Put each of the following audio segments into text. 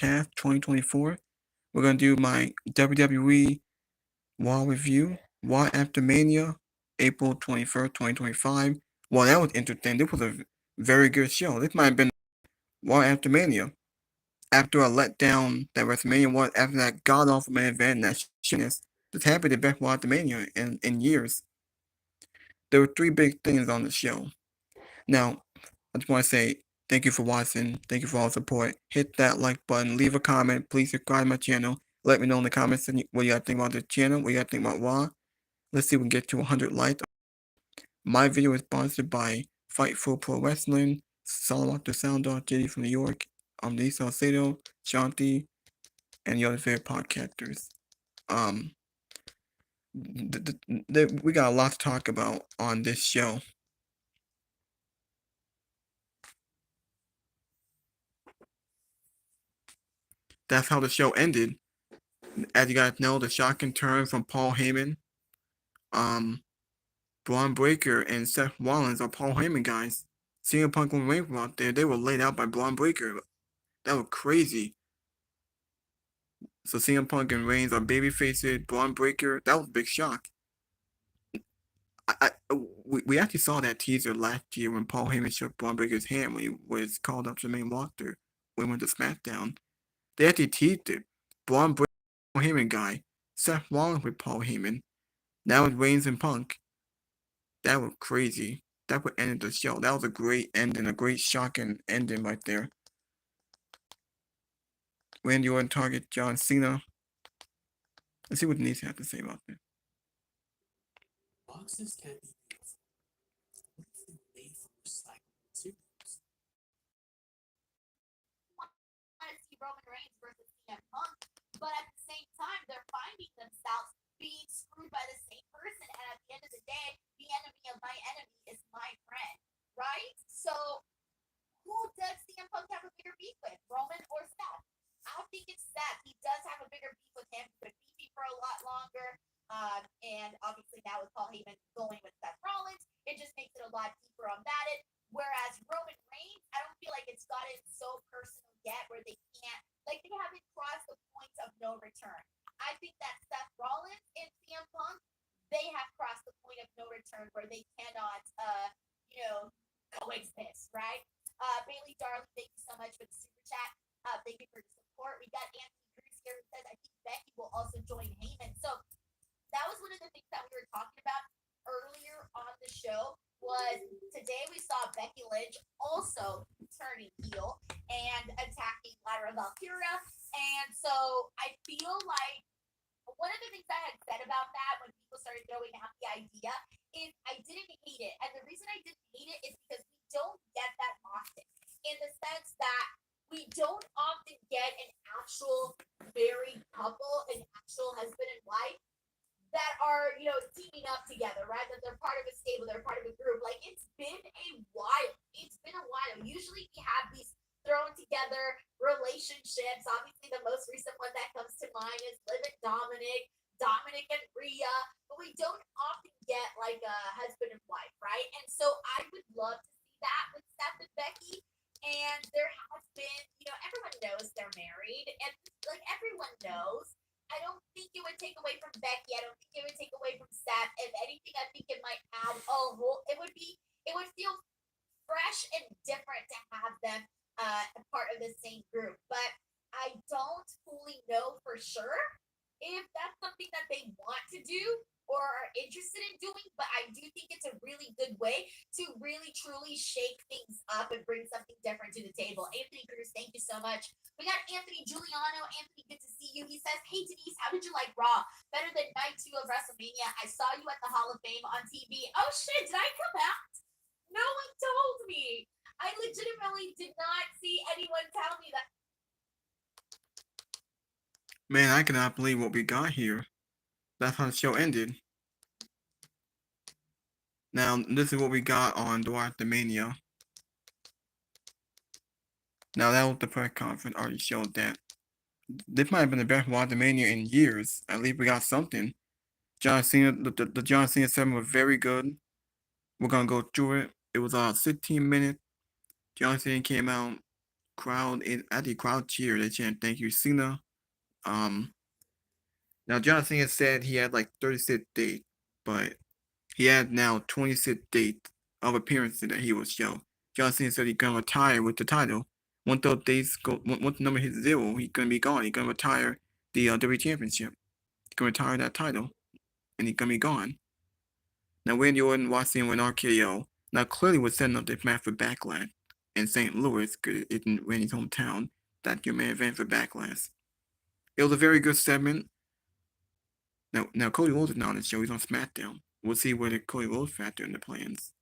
2024. We're going to do my WWE Raw review, Raw after Mania, April 21st, 2025. Well, that was interesting. This was a very good show. This might have been Raw after Mania. After a letdown that WrestleMania was, after that god awful main event, that shittiness, this happened the best Raw after Mania in years. There were three big things on the show. Now, I just want to say thank you for watching. Thank you for all the support. Hit that like button. Leave a comment. Please subscribe to my channel. Let me know in the comments what you guys think about the channel. What you guys think about Raw. Let's see if we can get to 100 likes. My video is sponsored by Fightful Pro Wrestling, Salawat Sound Dog, JD from New York, Lee Salcedo, Shanti, and the other favorite podcasters. Um, we got a lot to talk about on this show. That's how the show ended. As you guys know, the shocking turn from Paul Heyman, Braun Breaker, and Seth Rollins are Paul Heyman guys. CM Punk and Reigns were out there. They were laid out by Braun Breaker. That was crazy. So CM Punk and Reigns are baby faces. Braun Breaker. That was a big shock. We actually saw that teaser last year when Paul Heyman shook Braun Breaker's hand when he was called up to the main roster when he went to SmackDown. They actually teased it. Braun Breaker, Paul Heyman guy. Seth Rollins with Paul Heyman. Now it's Reigns and Punk. That was crazy. That would end the show. That was a great ending, a great shocking ending right there. Randy Orton target John Cena. Let's see what Denise has to say about this. Boxes can be beautiful. What if they were made from recycled materials? Want to see Roman Reigns versus CM Punk, but at the same time, they're finding themselves being screwed by the same person, and at the end of the day, the enemy of my enemy is my friend, right? So, who does CM Punk have a bigger beef with, Roman or Seth? I think it's Seth. He does have a bigger beef with him. He's been beefing for a lot longer. And obviously now with Paul Heyman going with Seth Rollins, it just makes it a lot deeper on that end. Whereas Roman Reigns, I don't feel like it's gotten so personal yet where they can't, like they haven't crossed the point of no return. I think that Seth Rollins and CM Punk, they have crossed the point of no return where they cannot, coexist, right? Bailey Darling, thank you so much for the super chat. Thank you for the support. We got Anthony Cruz here who says, I think Becky will also join Heyman. So that was one of the things that we were talking about earlier on the show was today we saw Becky Lynch also turning heel and attacking Lyra Valkyria. And so I feel like one of the things I had said about that when people started throwing out the idea is I didn't hate it. And the reason I didn't hate it is because we don't get that often in the sense that we don't often get an actual married couple, an actual husband and wife that are, teaming up together, right? That they're part of a stable, they're part of a group. Like, it's been a while. It's been a while. Usually we have these thrown together relationships. Obviously, the most recent one that comes to mind is Liv and Dominic and Rhea, but we don't often get like a husband and wife, right? And so I would love to see that with Seth and Becky. And there has been, everyone knows they're married, and like everyone knows. I don't think it would take away from Becky. I don't think it would take away from Seth. If anything, I think it might add a whole. It would feel fresh and different to have them a part of the same group. But I don't fully know for sure if that's something that they want to do or are interested in doing, but I do think it's a really good way to really truly shake things up and bring something different to the table. Anthony Cruz, thank you so much. We got Anthony Giuliano. Anthony, good to see you. He says, hey, Denise, how did you like Raw? Better than night 2 of WrestleMania. I saw you at the Hall of Fame on TV. Oh, shit, did I come out? No one told me. I legitimately did not see anyone tell me that. Man, I cannot believe what we got here. That's how the show ended. Now, this is what we got on the Mania. Now, that was the press conference already showed that. This might have been the best Raw Mania in years. At least we got something. John Cena, the John Cena 7 was very good. We're going to go through it. It was 16 minutes. John Cena came out, crowd cheered. They chant "Thank you, Cena." Um, Now John Cena said he had like 36 dates, but he had now 26 dates of appearances that he will show. John Cena said he's gonna retire with the title. Once those dates go, once the number hits 0, he's gonna be gone. He's gonna retire the WWE Championship. He's gonna retire that title, and he's gonna be gone. Now Randy Orton, Watson, and RKO now clearly was setting up the match for Backlash in St. Louis, because it's in Randy's hometown. That's your main event for Backlash. It was a very good segment. Now Cody Rhodes is not on the show. He's on SmackDown. We'll see where the Cody Rhodes factor in the plans.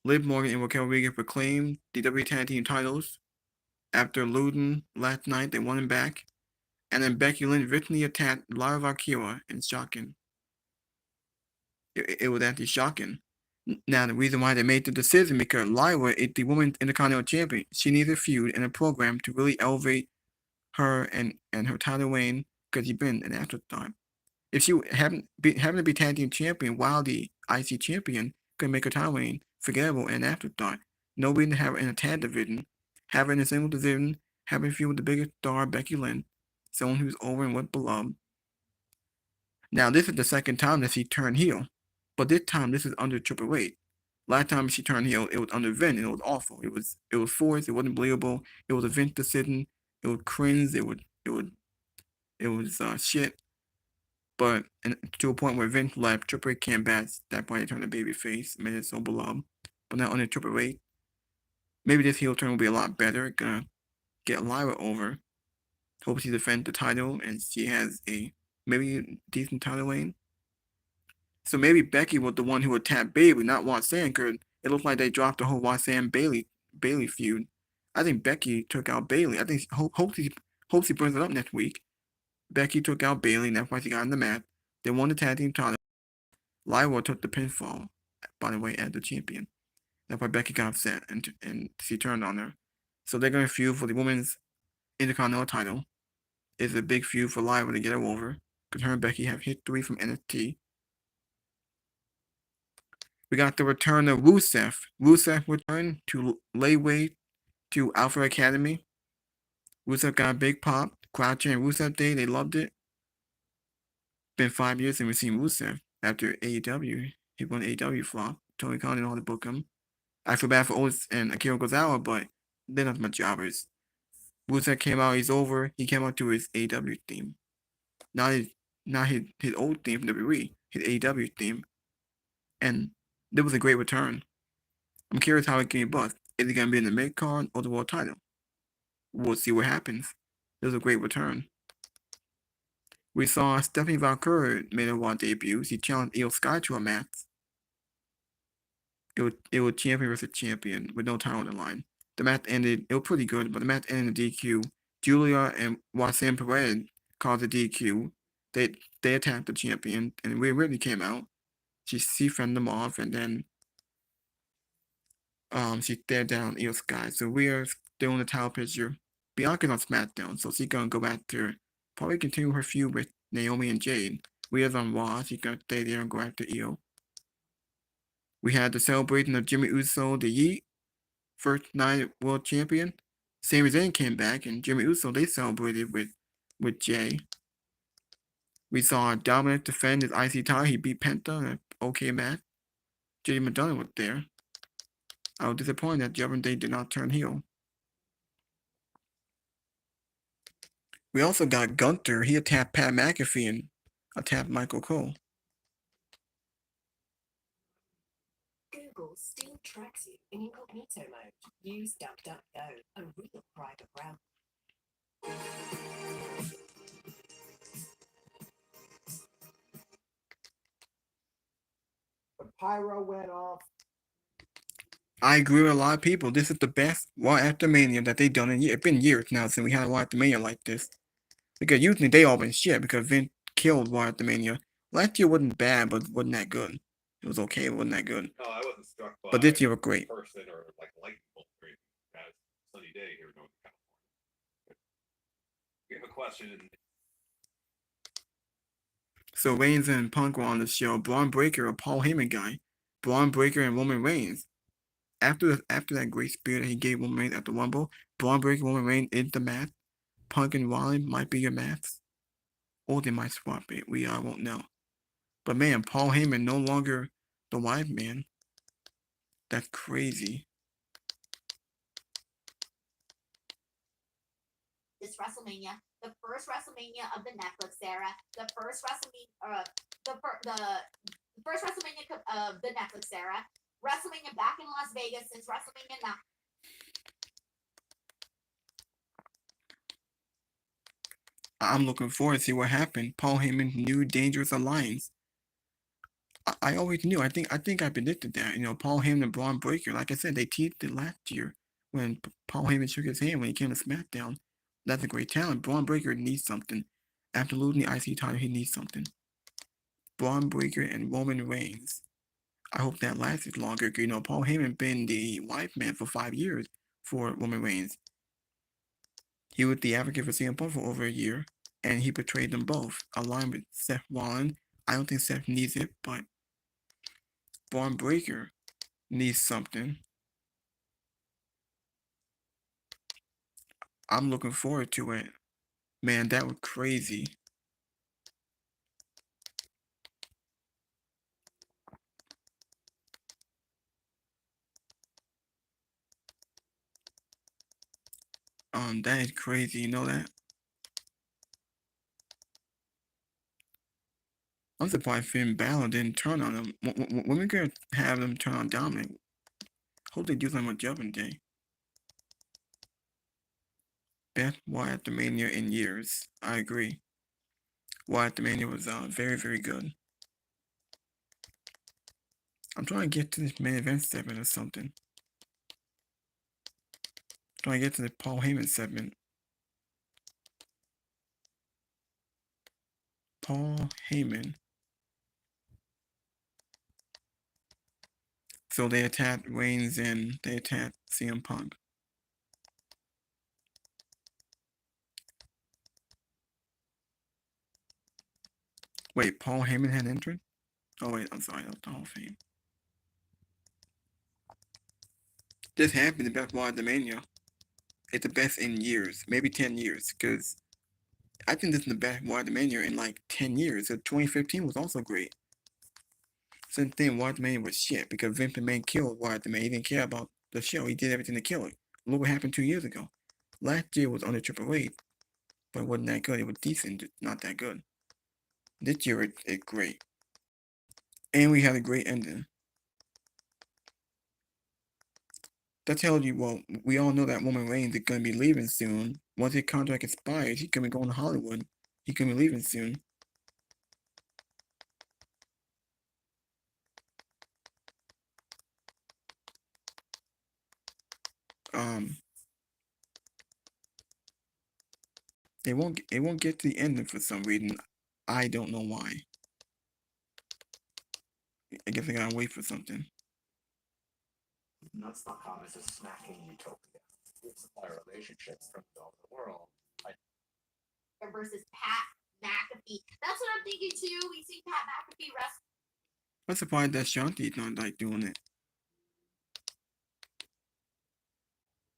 Liv Morgan and Raquel Rodriguez proclaimed the WWE Tag Team titles after losing last night. They won them back, and then Becky Lynch viciously attacked Lyra Valkyria and shocking. It was actually shocking. Now the reason why they made the decision because Lyra is the Women's Intercontinental Champion. She needs a feud and a program to really elevate her and her title reign because she's been an afterthought. If she having to be tag team champion while the IC champion could make her title reign forgettable and afterthought. No reason to have her in a tag division, have her in a single division, having a feud with the biggest star Becky Lynch, someone who's over and what's beloved. Now this is the second time that she turned heel, but this time this is under Triple H. Last time she turned heel, it was under Vince, and it was awful. It was forced. It wasn't believable. It was a Vince decision. It was cringe. It was shit. But to a point where Vince left, Triple H came back. That point, he turned a baby face, made it so beloved. But now under Triple H, maybe this heel turn will be a lot better. Gonna get Lyra over. Hope she defends the title and she has a maybe decent title reign. So maybe Becky was the one who attacked Bayley, not Roxanne, because it looked like they dropped the whole Roxanne Bayley feud. I think Becky took out Bayley. I think hope she brings it up next week. Becky took out Bayley, and that's why she got in the match. They won the tag team title. Lyra took the pinfall, by the way, as the champion. That's why Becky got upset and she turned on her. So they're going to feud for the Women's Intercontinental title. It's a big feud for Lyra to get her over, because her and Becky have history from NXT. We got the return of Rusev. Rusev returned to lay weight to Alpha Academy. Rusev got a big pop. Crowd chanted Rusev Day. They loved it. Been 5 years since we've seen Rusev after AEW. He won AEW flop. Tony Khan didn't know how to book him. I feel bad for Otis and Akira Tozawa, but they're not my jobbers. Rusev came out. He's over. He came out to his AEW theme. Not his old theme from WWE. His AEW theme. And it was a great return. I'm curious how it can be booked. Is it going to be in the mid-card or the world title? We'll see what happens. It was a great return. We saw Stephanie Valkyrie made a Raw debut. She challenged Io Sky to a match. It was champion versus champion with no title on the line. The match ended. It was pretty good, but the match ended in DQ. Julia and Roxanne Perez caused a DQ. They attacked the champion, and Rhea Ripley came out. She fended them off, and then she stared down Io Sky. So Rhea's still in the title picture. Bianca's on SmackDown, so she's gonna go back to probably continue her feud with Naomi and Jade. Rhea's on Raw. She's gonna stay there and go after Io. We had the celebration of Jimmy Uso, the Yeet, first night world champion. Sami Zayn came back, and Jimmy Uso, they celebrated with Jay. We saw Dominic defend his IC title. He beat Penta in an okay match. JD McDonough was there. I was disappointed that Judgment Day did not turn heel. We also got Gunther. He attacked Pat McAfee and attacked Michael Cole. Google still tracks you in incognito mode. Use DuckDuckGo, a real private browser. The pyro went off. I agree with a lot of people. This is the best Raw After Mania that they've done in years. It's been years now since we had a Raw After Mania like this. Because usually they all been shit because Vince killed Raw After Mania. Last year wasn't bad, but wasn't that good. It was okay, it wasn't that good. No, I wasn't struck by But this year was great. person or like lightning bolt or anything. As sunny day here in Northern California. We have a question. So Reigns and Punk were on the show. Braun Breaker, a Paul Heyman guy. Braun Breaker and Roman Reigns. after that great spear that he gave Roman Reigns at the Rumble, Braun Breaker Roman Reigns is the match. Punk and Rollins might be your match, or they might swap it. We won't know. But man, Paul Heyman no longer the wife man. That's crazy. This WrestleMania, the first WrestleMania of the Netflix era, the first WrestleMania, the first WrestleMania of the Netflix era, WrestleMania back in Las Vegas since WrestleMania 9. I'm looking forward to see what happened. Paul Heyman's new dangerous alliance. I always knew. I think I predicted that. Paul Heyman and Braun Breaker. Like I said, they teased it last year when Paul Heyman shook his hand when he came to SmackDown. That's a great talent. Braun Breaker needs something. After losing the IC title, he needs something. Braun Breaker and Roman Reigns. I hope that lasts longer. Paul Heyman been the wife man for 5 years for Roman Reigns. He was the advocate for CM Punk for over a year, and he betrayed them both, aligned with Seth Rollins. I don't think Seth needs it, but Braun Breaker needs something. I'm looking forward to it. Man, that was crazy. That is crazy. You know that? I'm surprised Finn Balor didn't turn on him. When we gonna have them turn on Dominic? Hope they do something with Judgment Day. Best War After Mania in years. I agree. War After Mania was very, very good. I'm trying to get to this main event segment or something. Trying to get to the Paul Heyman segment. Paul Heyman. So they attacked Reigns and they attacked CM Punk. Wait, Paul Heyman had entered? Oh wait, I'm sorry, that was the Hall of Fame. This happened the best War After Mania. It's the best in years, maybe 10 years, because I think this is the best War After Mania in like 10 years. So 2015 was also great. Same thing, War After Mania was shit because Vince McMahon killed War After Mania. He didn't care about the show. He did everything to kill it. Look what happened 2 years ago. Last year was under Triple H, but it wasn't that good. It was decent, just not that good. This year it's great. And we had a great ending. That tells you, well, we all know that Roman Reigns is going to be leaving soon. Once his contract expires, he's going to be going to Hollywood. He's going to be leaving soon. It won't get to the ending for some reason. I don't know why. I guess I gotta wait for something. Nuts.com is a smacking utopia. With supply relationships from all over the world. Versus Pat McAfee. That's what I'm thinking too. We see Pat McAfee wrestle. I'm surprised that Shanti's not like doing it.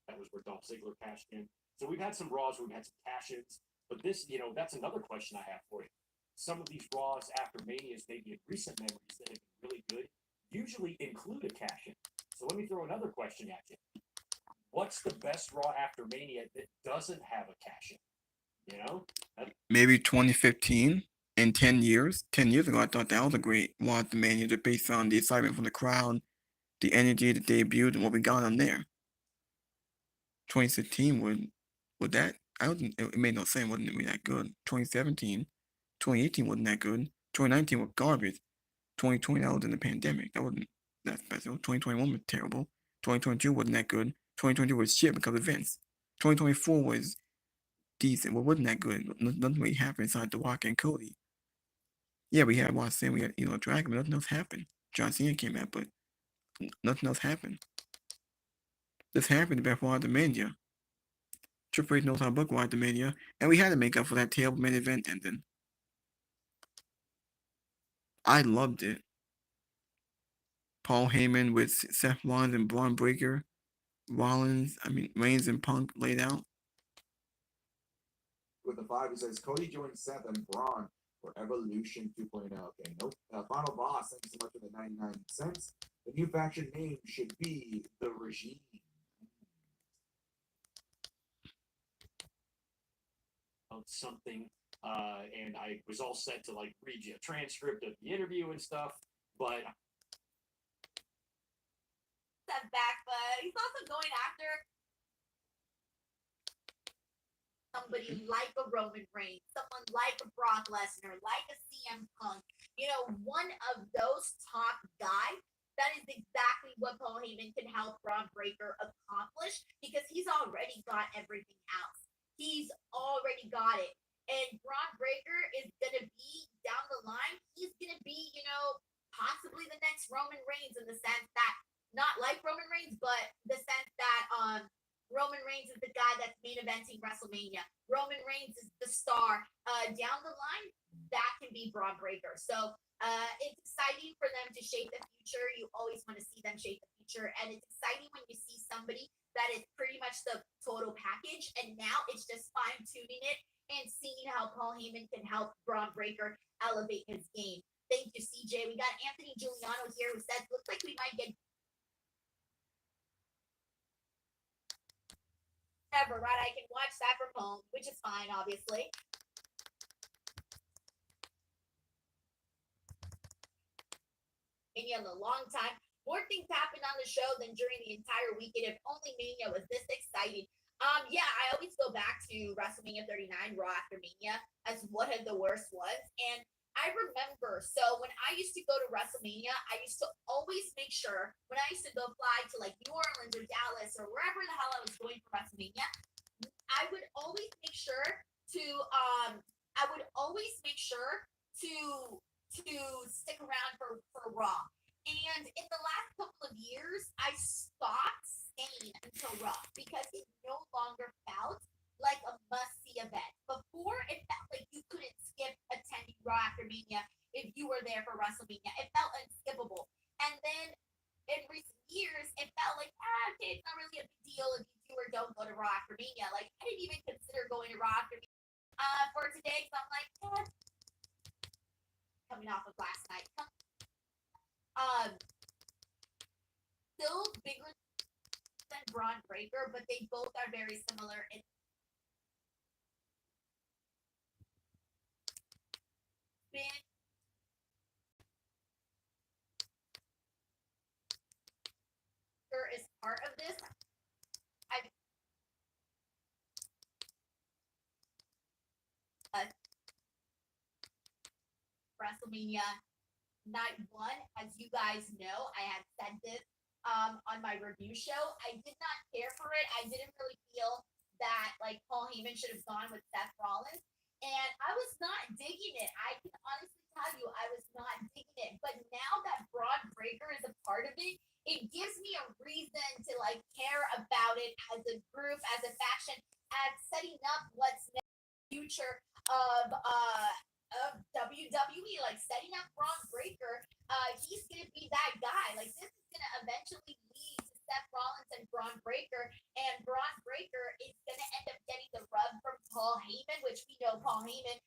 That was where Dolph Ziggler cashed in. So we've had some Raws where we've had some cash-ins, but this, that's another question I have for you. Some of these Raws after Manias, maybe in recent memories that have been really good, usually include a cash-in. So let me throw another question at you. What's the best Raw after Mania that doesn't have a cash-in? Maybe 2015. In 10 years. 10 years ago, I thought that was a great Raw After Mania, just based on the excitement from the crowd, the energy, the debut, and what we got on there. 2016 would that? It made no sense. Wasn't really that good. 2017, 2018 wasn't that good. 2019 was garbage. 2020 that was in the pandemic. That wasn't that special. 2021 was terrible. 2022 wasn't that good. 2022 was shit because of Vince. 2024 was decent. Well, wasn't that good. Nothing really happened inside The Rock and Cody. Yeah, we had Watson, we had Dragon, but nothing else happened. John Cena came out, but nothing else happened. This happened before the Mania. Triple H knows how to book War After Mania, and we had to make up for that terrible main event ending. I loved it. Paul Heyman with Seth Rollins and Braun Breaker. Reigns and Punk laid out. With the 5, he says Cody joins Seth and Braun for Evolution 2.0. Okay, nope. Final Boss, thank you so much for the 99 cents. The new faction name should be The Regime. Of something, and I was all set to like read you a transcript of the interview and stuff, but Step back, but he's also going after somebody like a Roman Reigns, someone like a Brock Lesnar, like a CM Punk, one of those top guys. That is exactly what Paul Heyman can help Braun Breaker accomplish because he's already got everything else. He's already got it. And Braun Breaker is going to be down the line. He's going to be, possibly the next Roman Reigns in the sense that, not like Roman Reigns, but the sense that Roman Reigns is the guy that's main eventing WrestleMania. Roman Reigns is the star. Down the line, that can be Braun Breaker. So it's exciting for them to shape the future. You always want to see them shape the future. And it's exciting when you see somebody that is pretty much the total package. And now it's just fine-tuning it and seeing how Paul Heyman can help Braun Breaker elevate his game. Thank you, CJ. We got Anthony Giuliano here who says, looks like we might get ever, right? I can watch that from home, which is fine, obviously. Mania in a long time. More things happened on the show than during the entire weekend. If only Mania was this exciting. Yeah, I always go back to WrestleMania 39, Raw after Mania, as one of the worst ones. And I remember, so when I used to go to WrestleMania, I used to always make sure, when I used to go fly to like New Orleans or Dallas or wherever the hell I was going for WrestleMania, I would always make sure to stick around for Raw. And in the last couple of years, I stopped staying until Raw because it no longer felt like a must-see event. Before, it felt like you couldn't skip attending Raw after Mania if you were there for WrestleMania. It felt unskippable. And then in recent years, it felt like, okay, it's not really a big deal if you do or don't go to Raw after Mania. Like, I didn't even consider going to Raw after Mania for today because I'm like, coming off of last night. Still bigger than Braun Breaker, but they both are very similar in been is part of this. WrestleMania Night 1, as you guys know, I had said this on my review show. I did not care for it. I didn't really feel that like Paul Heyman should have gone with Seth Rollins, and I was not digging it. I can honestly tell you, I was not digging it. But now that Braun Breaker is a part of it, it gives me a reason to like care about it as a group, as a faction, as setting up what's next future of WWE, like setting up Braun Breaker. He's gonna be that guy. Like this is gonna eventually lead to Seth Rollins and Braun Breaker, and Braun Breaker is gonna end up getting the rub from Paul Heyman, which we know Paul Heyman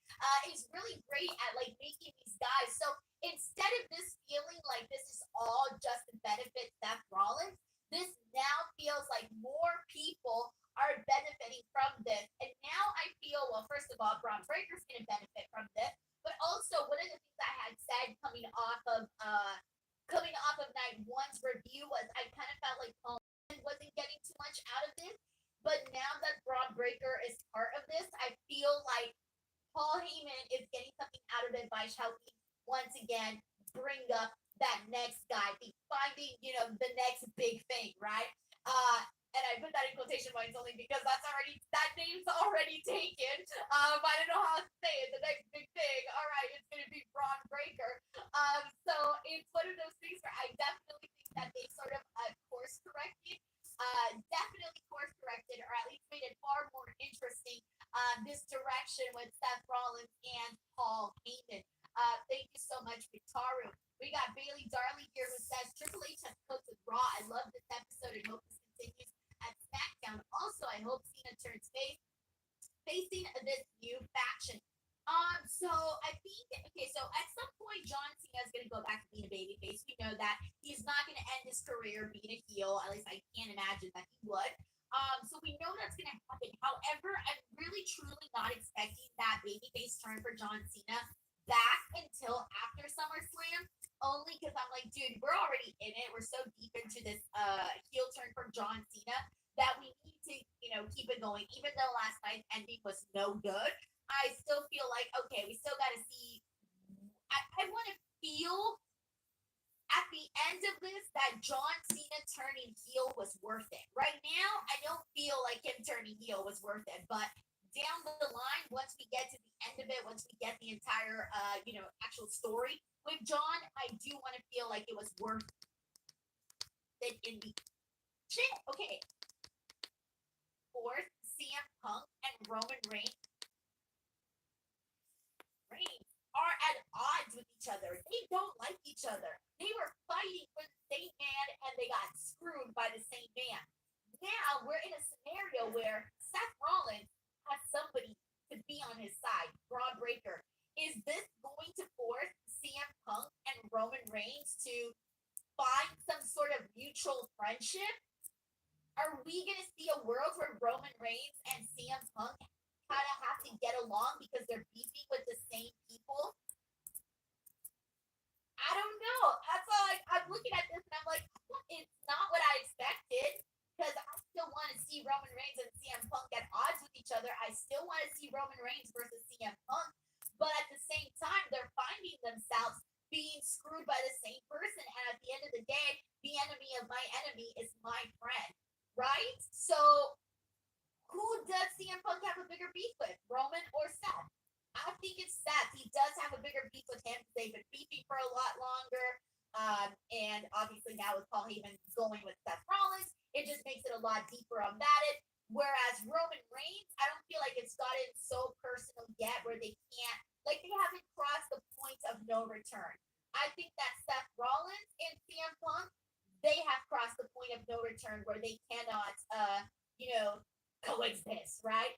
is really great at like making these guys. So instead of this feeling like this is all just to benefit Seth Rollins, this now feels like more people are benefiting from this. And now I feel, well, first of all, Braun Breaker's going to benefit from this, but also one of the things I had said coming off of Night 1's review was I kind of felt like Paul wasn't getting too much out of this, but now that Braun Breaker is part of this, I feel like Paul Heyman is getting something out of it by helping once again bring up that next guy, finding the next big thing, right? And I put that in quotation marks only because that name's already taken. I don't know how to say it. The next big thing. All right, it's gonna be Braun Breaker. So it's one of those things where I definitely think that they sort of course corrected. Definitely course corrected, or at least made it far more interesting. This direction with Seth Rollins and Paul Heyman. Thank you so much, Victoru. We got Bailey Darley here who says Triple H facing this new faction. So I think okay, so at some point John Cena is gonna go back to being a babyface. We know that he's not gonna end his career being a heel. At least I can't imagine that he would. So we know that's gonna happen. However, I'm really truly not expecting that babyface turn for John Cena back until after SummerSlam. Only because I'm like, dude, we're already in it. We're so deep into this heel turn for John Cena that we need to, keep it going. Even though last night's ending was no good, I still feel like okay, we still got to see. I want to feel at the end of this that John Cena turning heel was worth it. Right now, I don't feel like him turning heel was worth it, but down the line, once we get to the end of it, once we get the entire, actual story with John, I do want to feel like it was worth it in the shit. Okay, fourth, CM Punk and Roman Reigns are at odds with each other. They don't like each other. They were fighting for the same man and they got screwed by the same man. Now we're in a scenario where Seth Rollins has somebody to be on his side, Braun Breaker. Is this going to force CM Punk and Roman Reigns to find some sort of mutual friendship? Are we going to see a world where Roman Reigns and CM Punk kind of have to get along because they're beefing with the same people? I don't know. That's all I'm looking at this and I'm like, it's not what I expected because I still want to see Roman Reigns and CM Punk at odds with each other. I still want to see Roman Reigns versus CM Punk, but at the same time, they're finding themselves being screwed by the same person. And at the end of the day, the enemy of my enemy is my friend, right? So who does CM Punk have a bigger beef with, Roman or Seth? I think it's Seth. He does have a bigger beef with him. They've been beefing for a lot longer. And obviously now with Paul Heyman going with Seth Rollins, it just makes it a lot deeper on that. Whereas Roman Reigns, I don't feel like it's gotten so personal yet where they can't, like they haven't crossed the point of no return. I think that Seth Rollins and CM Punk, they have crossed the point of no return where they cannot, coexist, right?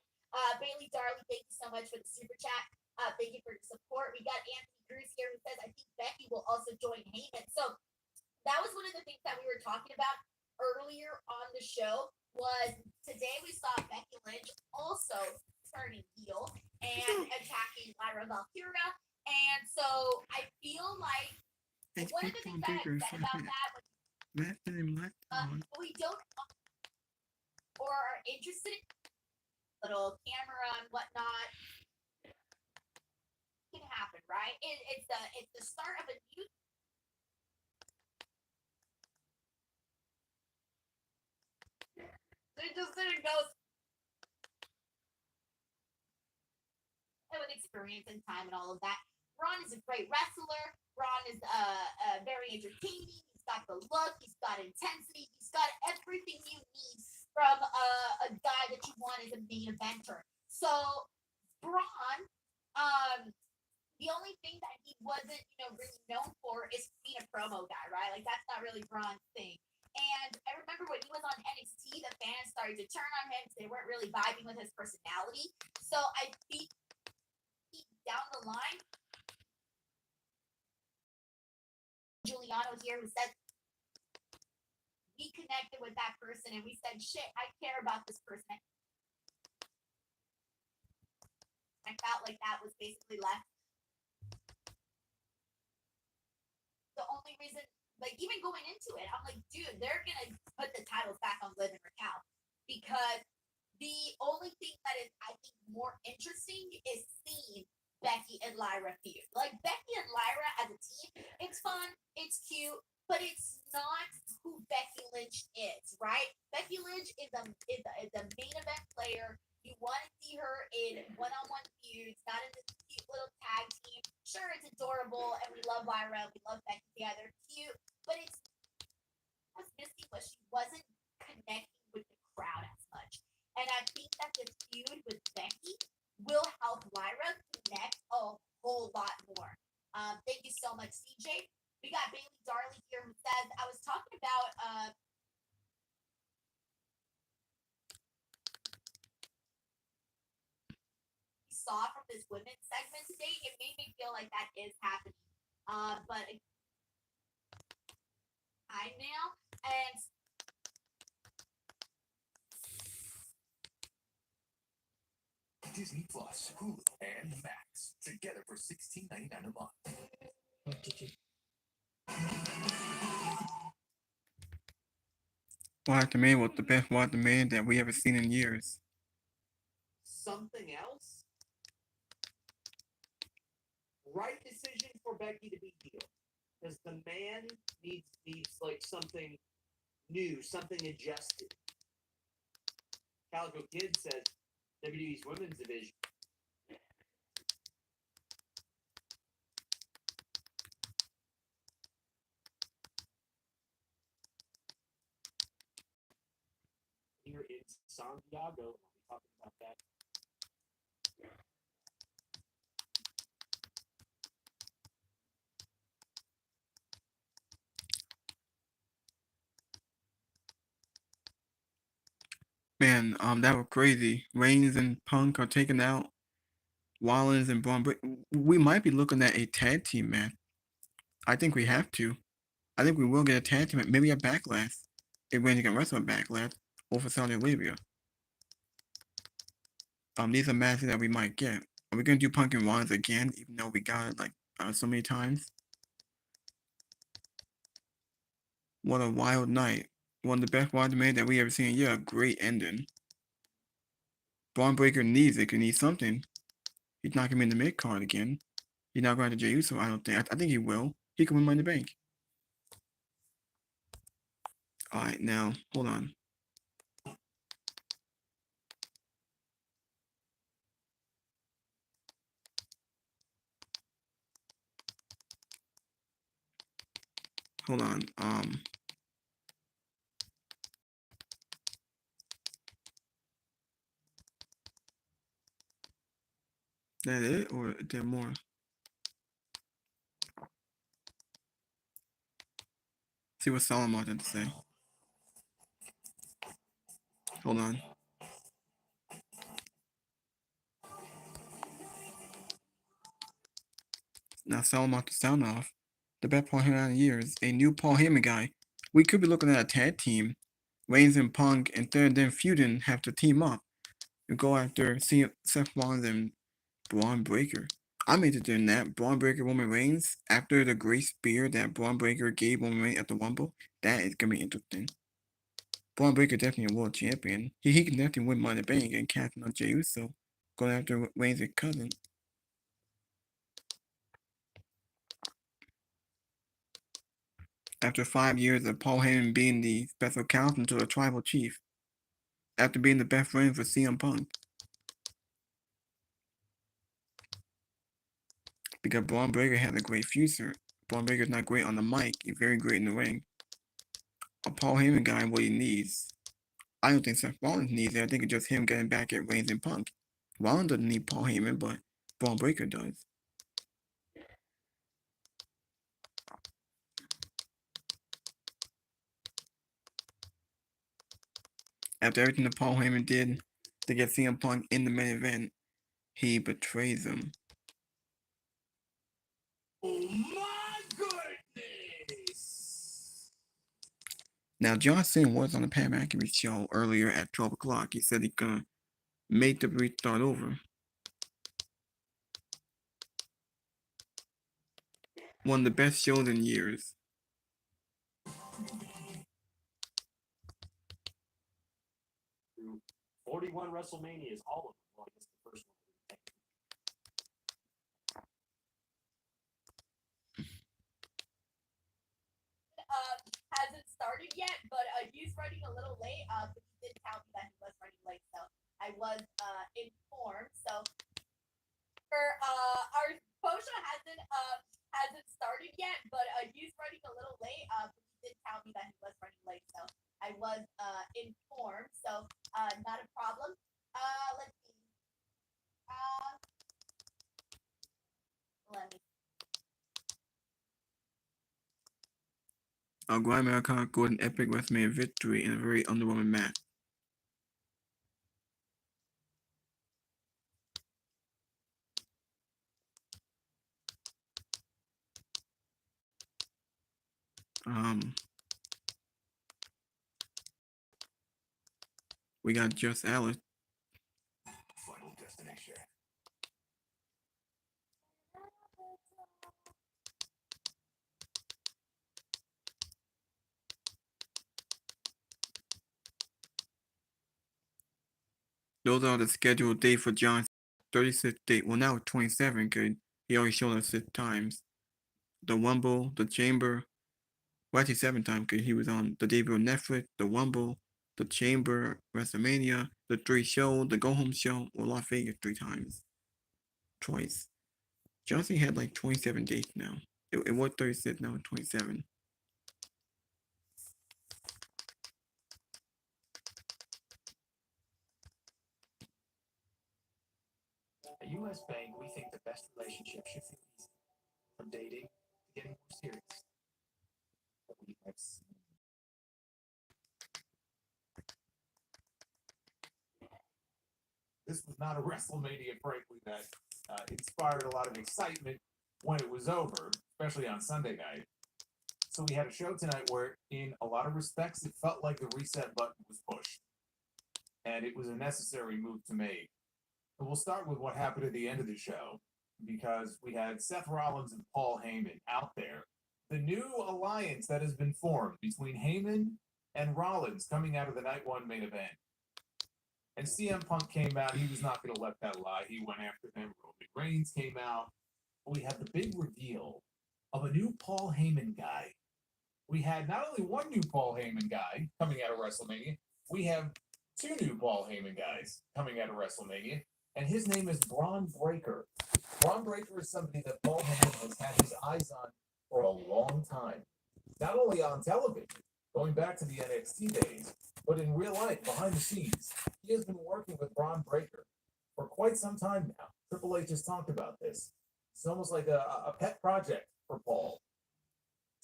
Bailey Darley, thank you so much for the super chat. Thank you for the support. We got Anthony Cruz here who says, I think Becky will also join Heyman. So that was one of the things that we were talking about earlier on the show was today we saw Becky Lynch also turning heel and attacking Lyra Valkyria. And so I feel like one of the things that I said about that was we don't or are interested in little camera and whatnot can happen, right? It's the start of a new. It just didn't go with experience and time and all of that. Braun is a great wrestler. Braun is very entertaining. He's got the look. He's got intensity. He's got everything you need from a guy that you want as a main eventer. So Braun, the only thing that he wasn't, really known for is being a promo guy, right? Like that's not really Braun's thing. And I remember when he was on NXT, the fans started to turn on him because they weren't really vibing with his personality. So I think down the line, Giuliano here who said we connected with that person and we said, shit, I care about this person. I felt like that was basically left. The only reason, like even going into it, I'm like, dude, they're gonna put the titles back on Liv and Raquel because the only thing that is, I think, more interesting is seeing Becky and Lyra feud. Like Becky and Lyra as a team, it's fun, it's cute, but it's not who Becky Lynch is, right? Becky Lynch is a main event player. You want to see her in one-on-one feuds, not in this cute little tag team. Sure, it's adorable, and we love Lyra, we love Becky together, cute, but what's missing was she wasn't connecting with the crowd as much. And I think that this feud with Becky will help Lyra connect a whole lot more. Thank you so much, CJ. We got Bailey Darley here who says, I was talking about saw from this women's segment today, it made me feel like that is happening. But time now, and Disney Plus, Hulu, and Max together for $16.99 a month. What did you? War After Mania was the best War After Mania that we ever seen in years. Something else? Right decision for Becky to be healed. Because the man needs like something new, something adjusted. Calico Kid says WWE's women's division. Here in San Diego, we'll be talking about that. Man, that was crazy. Reigns and Punk are taken out. Rollins and Braun Breaker. We might be looking at a tag team match. I think we have to. I think we will get a tag team match, maybe a Backlash. If Reigns can wrestle a Backlash over Saudi Arabia. These are matches that we might get. Are we gonna do Punk and Rollins again, even though we got it like so many times? What a wild night. One of the best Wild Night that we ever seen. Yeah, great ending. Braun Breaker needs it. He needs something. He's not gonna be in the mid card again. He's not going to Jey Uso, I don't think. I think he will. He can win Money in the Bank. Alright, now, hold on. Hold on. That it? Or is there more? See what Solomon had to say. Hold on. Now Solomon to sound off. The best Paul Heyman in years. A new Paul Heyman guy. We could be looking at a tag team. Reigns and Punk and then feuding have to team up and go after Seth Rollins and Braun Breaker. I'm interested in that. Braun Breaker, Roman Reigns, after the great spear that Braun Breaker gave Roman Reigns at the Rumble, that is gonna be interesting. Braun Breaker definitely a world champion. He can definitely win Money in the Bank and casting on Jey Uso, going after Reigns' cousin. After 5 years of Paul Heyman being the special counsel to the tribal chief, after being the best friend for CM Punk. Because Braun Breaker has a great future. Braun Breaker's not great on the mic, he's very great in the ring. A Paul Heyman guy, what he needs. I don't think Seth Rollins needs it. I think it's just him getting back at Reigns and Punk. Rollins doesn't need Paul Heyman, but Braun Breaker does. After everything that Paul Heyman did to get CM Punk in the main event, he betrays him. Oh my goodness! Now, John Cena was on the Pat McAfee show earlier at 12 o'clock. He said he's gonna make the restart over. One of the best shows in years. 41 WrestleManias, all of them. Well, I guess the first one. Hasn't started yet, but he's running a little late. But he did tell me that he was running late, so I was informed. So for our post show hasn't started yet, but he's running a little late. But he did tell me that he was running late, so I was informed. So not a problem. Let's see. Let me. Grand American scored an epic WrestleMania victory in a very underwhelming match. We got Just Alice. Final destination. Those are the scheduled date for John's 36th date. Well, now 27 because he already showed us 6 times. The Wumble, the Chamber. Well, actually 7 times because he was on the debut on Netflix, the Wumble, the Chamber, WrestleMania, the 3 show, the Go Home show, or Las Vegas 3 times. Twice. Johnson had like 27 dates now. It was 36, now 27. At US Bank, we think the best relationship should feel easy. From dating to getting more serious. But we have seen this was not a WrestleMania, frankly, that inspired a lot of excitement when it was over, especially on Sunday night. So we had a show tonight where, in a lot of respects, it felt like the reset button was pushed, and it was a necessary move to make. But we'll start with what happened at the end of the show, because we had Seth Rollins and Paul Heyman out there. The new alliance that has been formed between Heyman and Rollins coming out of the night one main event. And CM Punk came out. He was not going to let that lie. He went after them. Roman Reigns came out. We had the big reveal of a new Paul Heyman guy. We had not only one new Paul Heyman guy coming out of WrestleMania, we have 2 new Paul Heyman guys coming out of WrestleMania, and his name is Braun Breaker. Braun Breaker is somebody that Paul Heyman has had his eyes on for a long time. Not only on television, going back to the NXT days, but in real life, behind the scenes. He has been working with Braun Breaker for quite some time now. Triple H has talked about this. It's almost like a pet project for Paul,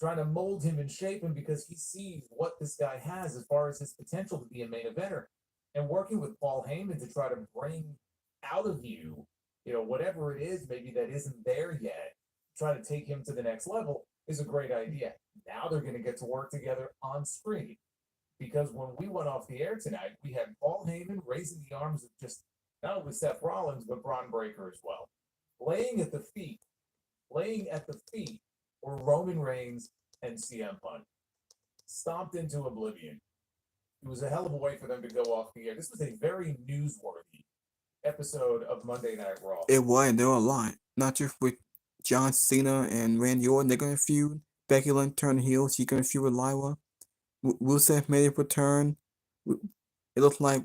trying to mold him and shape him because he sees what this guy has as far as his potential to be a main eventer. And working with Paul Heyman to try to bring out of you, whatever it is, maybe that isn't there yet, try to take him to the next level is a great idea. Now they're going to get to work together on screen. Because when we went off the air tonight, we had Paul Heyman raising the arms of just not only Seth Rollins, but Braun Breaker as well. Laying at the feet were Roman Reigns and CM Punk. Stomped into oblivion. It was a hell of a way for them to go off the air. This was a very newsworthy episode of Monday Night Raw. It was, there were a lot. Not just with John Cena and Randy Orton, they're going to feud. Becky Lynch turned heel, she's going to feud with Lyra. Rusev made a return. It looked like,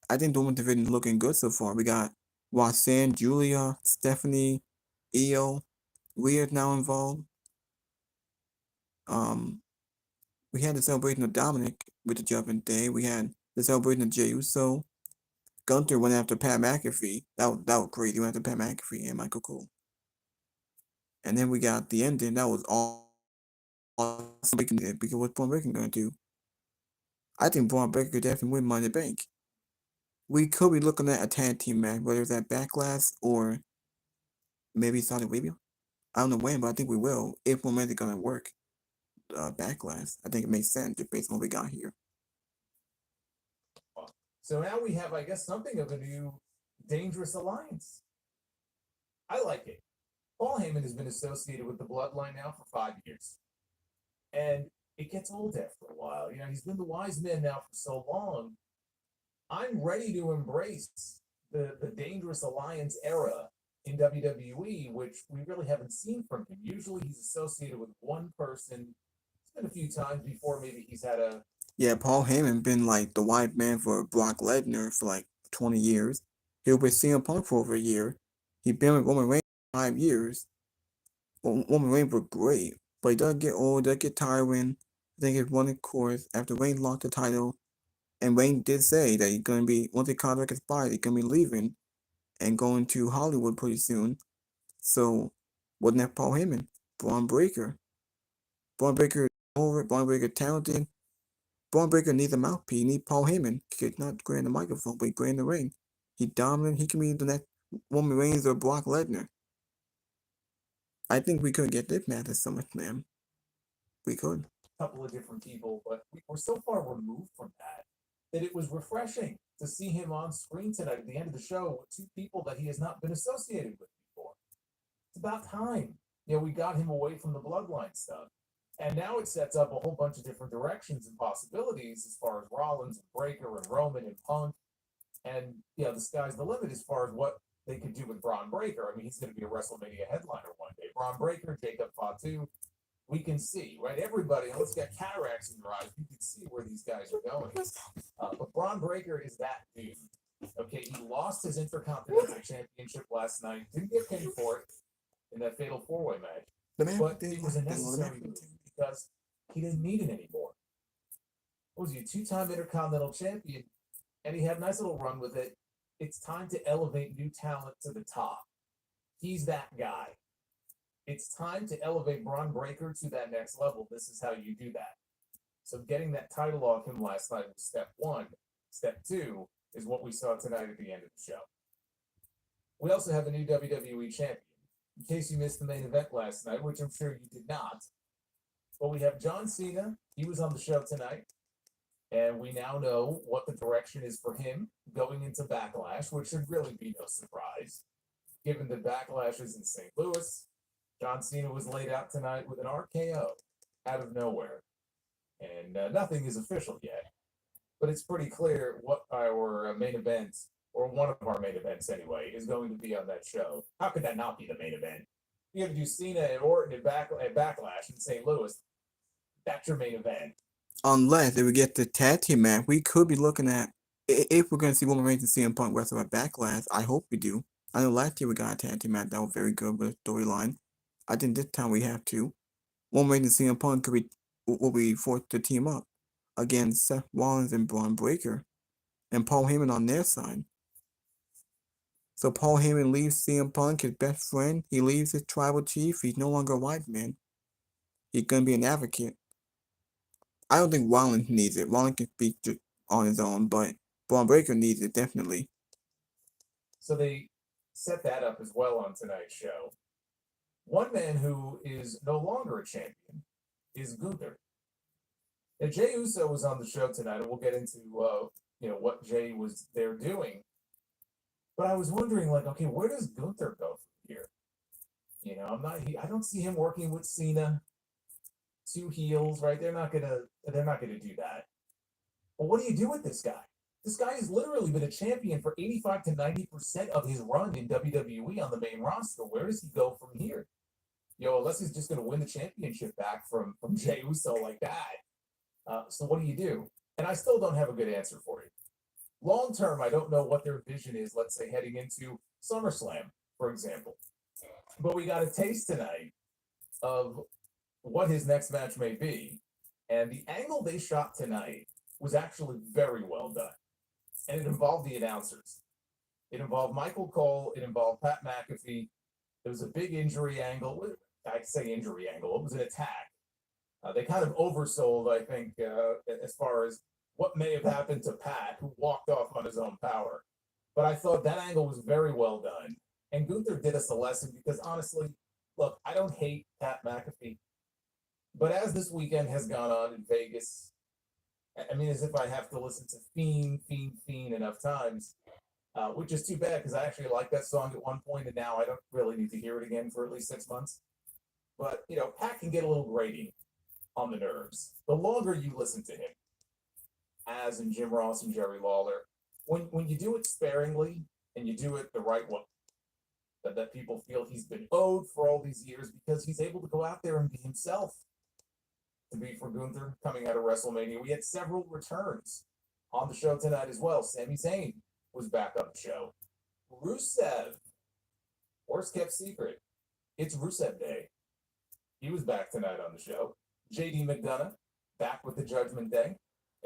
I think the women's division is looking good so far. We got Roxanne, Julia, Stephanie, Io, Rhea's now involved. We had the celebration of Dominic with the Judgment Day. We had the celebration of Jey Uso. Gunther went after Pat McAfee. That was crazy. He went after Pat McAfee and Michael Cole. And then we got the ending. That was all Breaking did, because what's Braun Breaker going to do? I think Braun Breaker could definitely win Money in the Bank. We could be looking at a tag team match, whether it's at Backlash or maybe Saudi Arabia. I don't know when, but I think we will if momentum is going to work. Backlash. I think it makes sense just based on what we got here. So now we have, I guess, something of a new dangerous alliance. I like it. Paul Heyman has been associated with the Bloodline now for 5 years. And it gets old after a while. He's been the wise man now for so long. I'm ready to embrace the dangerous alliance era in WWE, which we really haven't seen from him. Usually he's associated with one person. It's been a few times before maybe he's had a... Yeah, Paul Heyman been like the white man for Brock Lesnar for like 20 years. He was with CM Punk for over a year. He been with Roman Reigns for 5 years. Roman Reigns was great, but he does get old, does get tiring. I think it's one course after Reigns lost the title, and Reigns did say that he's gonna be, once the contract expires, he's gonna be leaving and going to Hollywood pretty soon. So wasn't that Paul Heyman? Braun Breaker. Braun Breaker over, Braun Breaker talented. Braun Breaker needs a mouthpiece. He needs Paul Heyman. He's not great in the microphone, but he's great in the ring. He's dominant. He can be the next Roman Reigns or Brock Lesnar. I think we could get this match at SummerSlam. We could. couple of different people, but we're so far removed from that it was refreshing to see him on screen tonight at the end of the show with two people that he has not been associated with before. It's about time. We got him away from the bloodline stuff. And now it sets up a whole bunch of different directions and possibilities as far as Rollins and Breaker and Roman and Punk. And, the sky's the limit as far as what they could do with Braun Breaker. I mean, he's going to be a WrestleMania headliner one day. Braun Breaker, Jacob Fatu, we can see, right? Everybody, unless you got cataracts in your eyes, you can see where these guys are going. But Braun Breaker is that dude. Okay, he lost his Intercontinental Championship last night. Didn't get pinned for it in that fatal four-way match. But it was a necessary move because he didn't need it anymore. What was he, a two-time Intercontinental Champion? And he had a nice little run with it. It's time to elevate new talent to the top. He's that guy. It's time to elevate Braun Breaker to that next level. This is how you do that. So getting that title off him last night was step one. Step two is what we saw tonight at the end of the show. We also have a new WWE champion. In case you missed the main event last night, which I'm sure you did not. But we have John Cena. He was on the show tonight. And we now know what the direction is for him going into Backlash, which should really be no surprise. Given the Backlash is in St. Louis, John Cena was laid out tonight with an RKO out of nowhere. And nothing is official yet. But it's pretty clear what our main event, or one of our main events anyway, is going to be on that show. How could that not be the main event? You have to do Cena and Orton at Backlash in St. Louis. That's your main event. Unless if we get the tag team match, we could be looking at, if we're going to see Roman Reigns and CM Punk wrestle at Backlash. I hope we do. I know last year we got a tag team match that was very good with a storyline. I think this time we have to. Roman Reigns and CM Punk will be forced to team up against Seth Rollins and Braun Breaker and Paul Heyman on their side. So Paul Heyman leaves CM Punk, his best friend. He leaves his tribal chief. He's no longer a white man. He's going to be an advocate. I don't think Rollins needs it. Rollins can speak on his own, but Braun Breaker needs it, definitely. So they set that up as well on tonight's show. One man who is no longer a champion is Gunther. Now, Jey Uso was on the show tonight, and we'll get into what Jey was there doing. But I was wondering, okay, where does Gunther go from here? I don't see him working with Cena. Two heels, right? They're not gonna do that. But what do you do with this guy? This guy has literally been a champion for 85 to 90% of his run in WWE on the main roster. Where does he go from here? Unless he's just gonna win the championship back from Jey Uso like that. So what do you do? And I still don't have a good answer for you. Long term, I don't know what their vision is, let's say heading into SummerSlam, for example. But we got a taste tonight of what his next match may be. And the angle they shot tonight was actually very well done. And it involved the announcers. It involved Michael Cole. It involved Pat McAfee. It was a big injury angle. I'd say injury angle. It was an attack. They kind of oversold, I think, as far as what may have happened to Pat, who walked off on his own power. But I thought that angle was very well done. And Gunther did us a lesson because, honestly, look, I don't hate Pat McAfee. But as this weekend has gone on in Vegas, I mean, as if I have to listen to Fiend enough times, which is too bad because I actually liked that song at one point, and now I don't really need to hear it again for at least 6 months. But, Pat can get a little grating on the nerves. The longer you listen to him, as in Jim Ross and Jerry Lawler, when you do it sparingly and you do it the right way, that people feel he's been owed for all these years because he's able to go out there and be himself. To be for Gunther coming out of WrestleMania. We had several returns on the show tonight as well. Sami Zayn was back on the show. Rusev, worst kept secret, it's Rusev Day. He was back tonight on the show. JD McDonough, back with the Judgment Day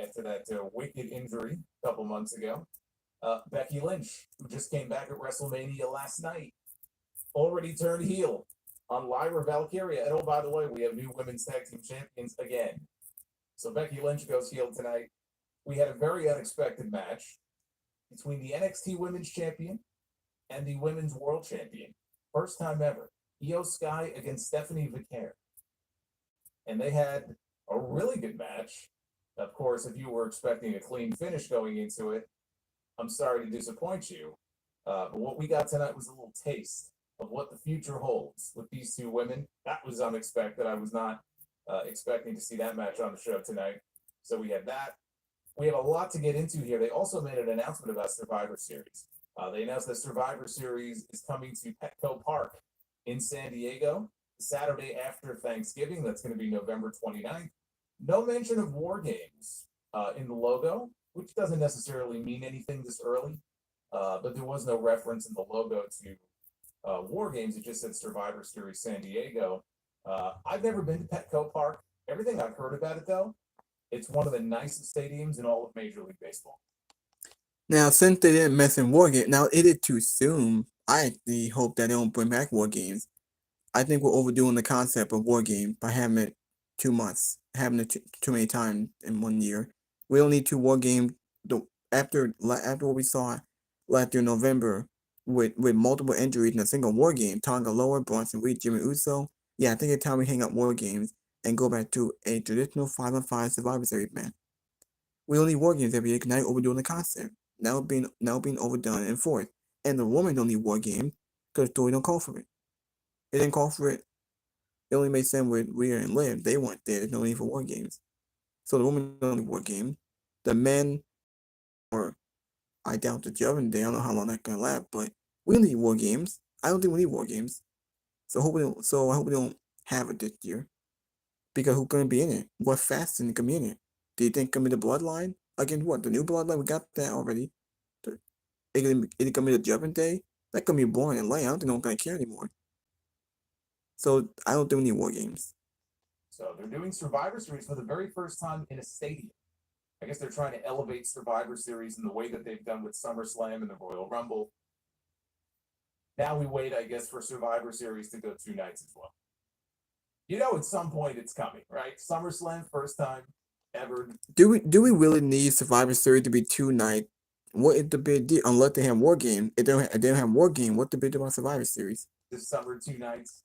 after that wicked injury a couple months ago. Becky Lynch, who just came back at WrestleMania last night, already turned heel on Lyra Valkyria. And oh, by the way, we have new women's tag team champions again. So Becky Lynch goes heel tonight. We had a very unexpected match between the NXT Women's Champion and the Women's World Champion. First time ever. Io Sky against Stephanie Vicaire. And they had a really good match. Of course, if you were expecting a clean finish going into it, I'm sorry to disappoint you. But what we got tonight was a little taste of what the future holds with these two women. That was unexpected. I was not expecting to see that match on the show tonight. So we had that. We have a lot to get into here. They also made an announcement about Survivor Series. They announced that Survivor Series is coming to Petco Park in San Diego Saturday after Thanksgiving. That's going to be November 29th. No mention of War Games in the logo, which doesn't necessarily mean anything this early. But there was no reference in the logo to War Games. It just said Survivor Series San Diego. I've never been to Petco Park. Everything I've heard about it, though, it's one of the nicest stadiums in all of Major League Baseball. Now, since they didn't mention War Games, now it is too soon. I actually hope that they don't bring back War Games. I think we're overdoing the concept of War Game by having it 2 months, having it too many times in 1 year. We don't need 2 War Games. After what we saw last year in November with multiple injuries in a single War Game, Tonga Loa, Bronson Reed, Jimmy Uso. Yeah, I think it's time we hang up War Games and go back to a traditional 5-on-5 Survivor Series match. We don't need War Games every year because now you're overdoing the concept. Now being overdone and enforced. And the women don't need War Games because the story don't call for it. It didn't call for it. It only made sense with Rhea and Liv. They weren't there. There's no need for War Games. So the women don't need War Games. The men, or I doubt the Judgment Day. I don't know how long that's gonna last, but we don't need War Games. I don't think we need War Games. So I hope we don't have it this year. Because who's gonna be in it? What fast in the in it? Do you think it's gonna be the Bloodline? Again, what? The new Bloodline? We got that already. It's gonna be the Judgment Day? That's gonna be boring and lame. I don't think no one's gonna care anymore. So I don't think we need War Games. So they're doing Survivor Series for the very first time in a stadium. I guess they're trying to elevate Survivor Series in the way that they've done with SummerSlam and the Royal Rumble. Now we wait, I guess, for Survivor Series to go 2 nights as well. You know, at some point it's coming, right? SummerSlam, first time ever. Do we really need Survivor Series to be 2 nights? What is the big deal? Unless they have War Game. If they don't have War Game, what's the big deal about Survivor Series? This summer, 2 nights.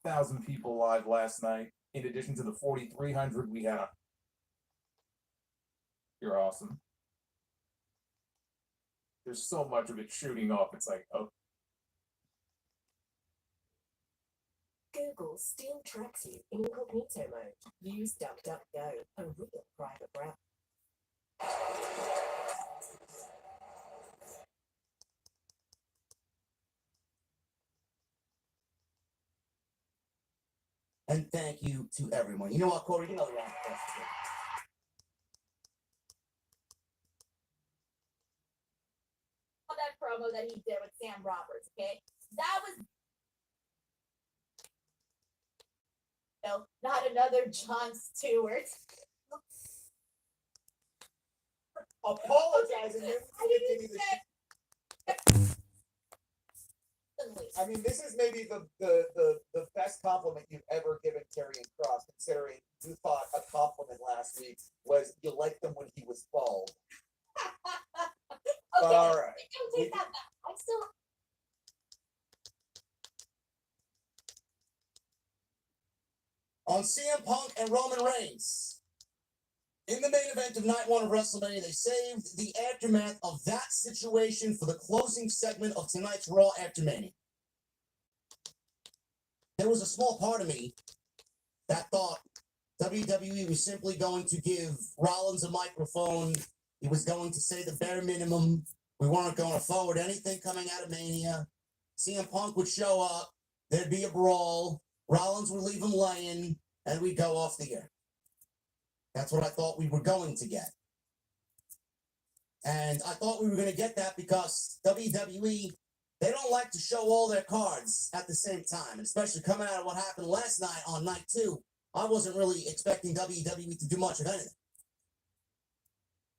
1,000 people live last night. In addition to the 4,300 we had. You're awesome. There's so much of it shooting off. It's like, oh. Google still tracks you in incognito mode. Use DuckDuckGo, a real private browser. And thank you to everyone. You know what, Corey? You know the wrong question. That promo that he did with Sam Roberts, okay? That was no, not another Jon Stewart. Apologizing. I didn't say. I mean, this is maybe the best compliment you've ever given Karrion Kross, considering you thought a compliment last week was you liked him when he was bald. Okay, All right. don't take that back. I still. On CM Punk and Roman Reigns. In the main event of Night 1 of WrestleMania, they saved the aftermath of that situation for the closing segment of tonight's Raw after Mania. There was a small part of me that thought WWE was simply going to give Rollins a microphone. He was going to say the bare minimum. We weren't going to forward anything coming out of Mania. CM Punk would show up. There'd be a brawl. Rollins would leave him laying, and we'd go off the air. That's what I thought we were going to get. And I thought we were going to get that because WWE, they don't like to show all their cards at the same time, especially coming out of what happened last night on night 2. I wasn't really expecting WWE to do much of anything.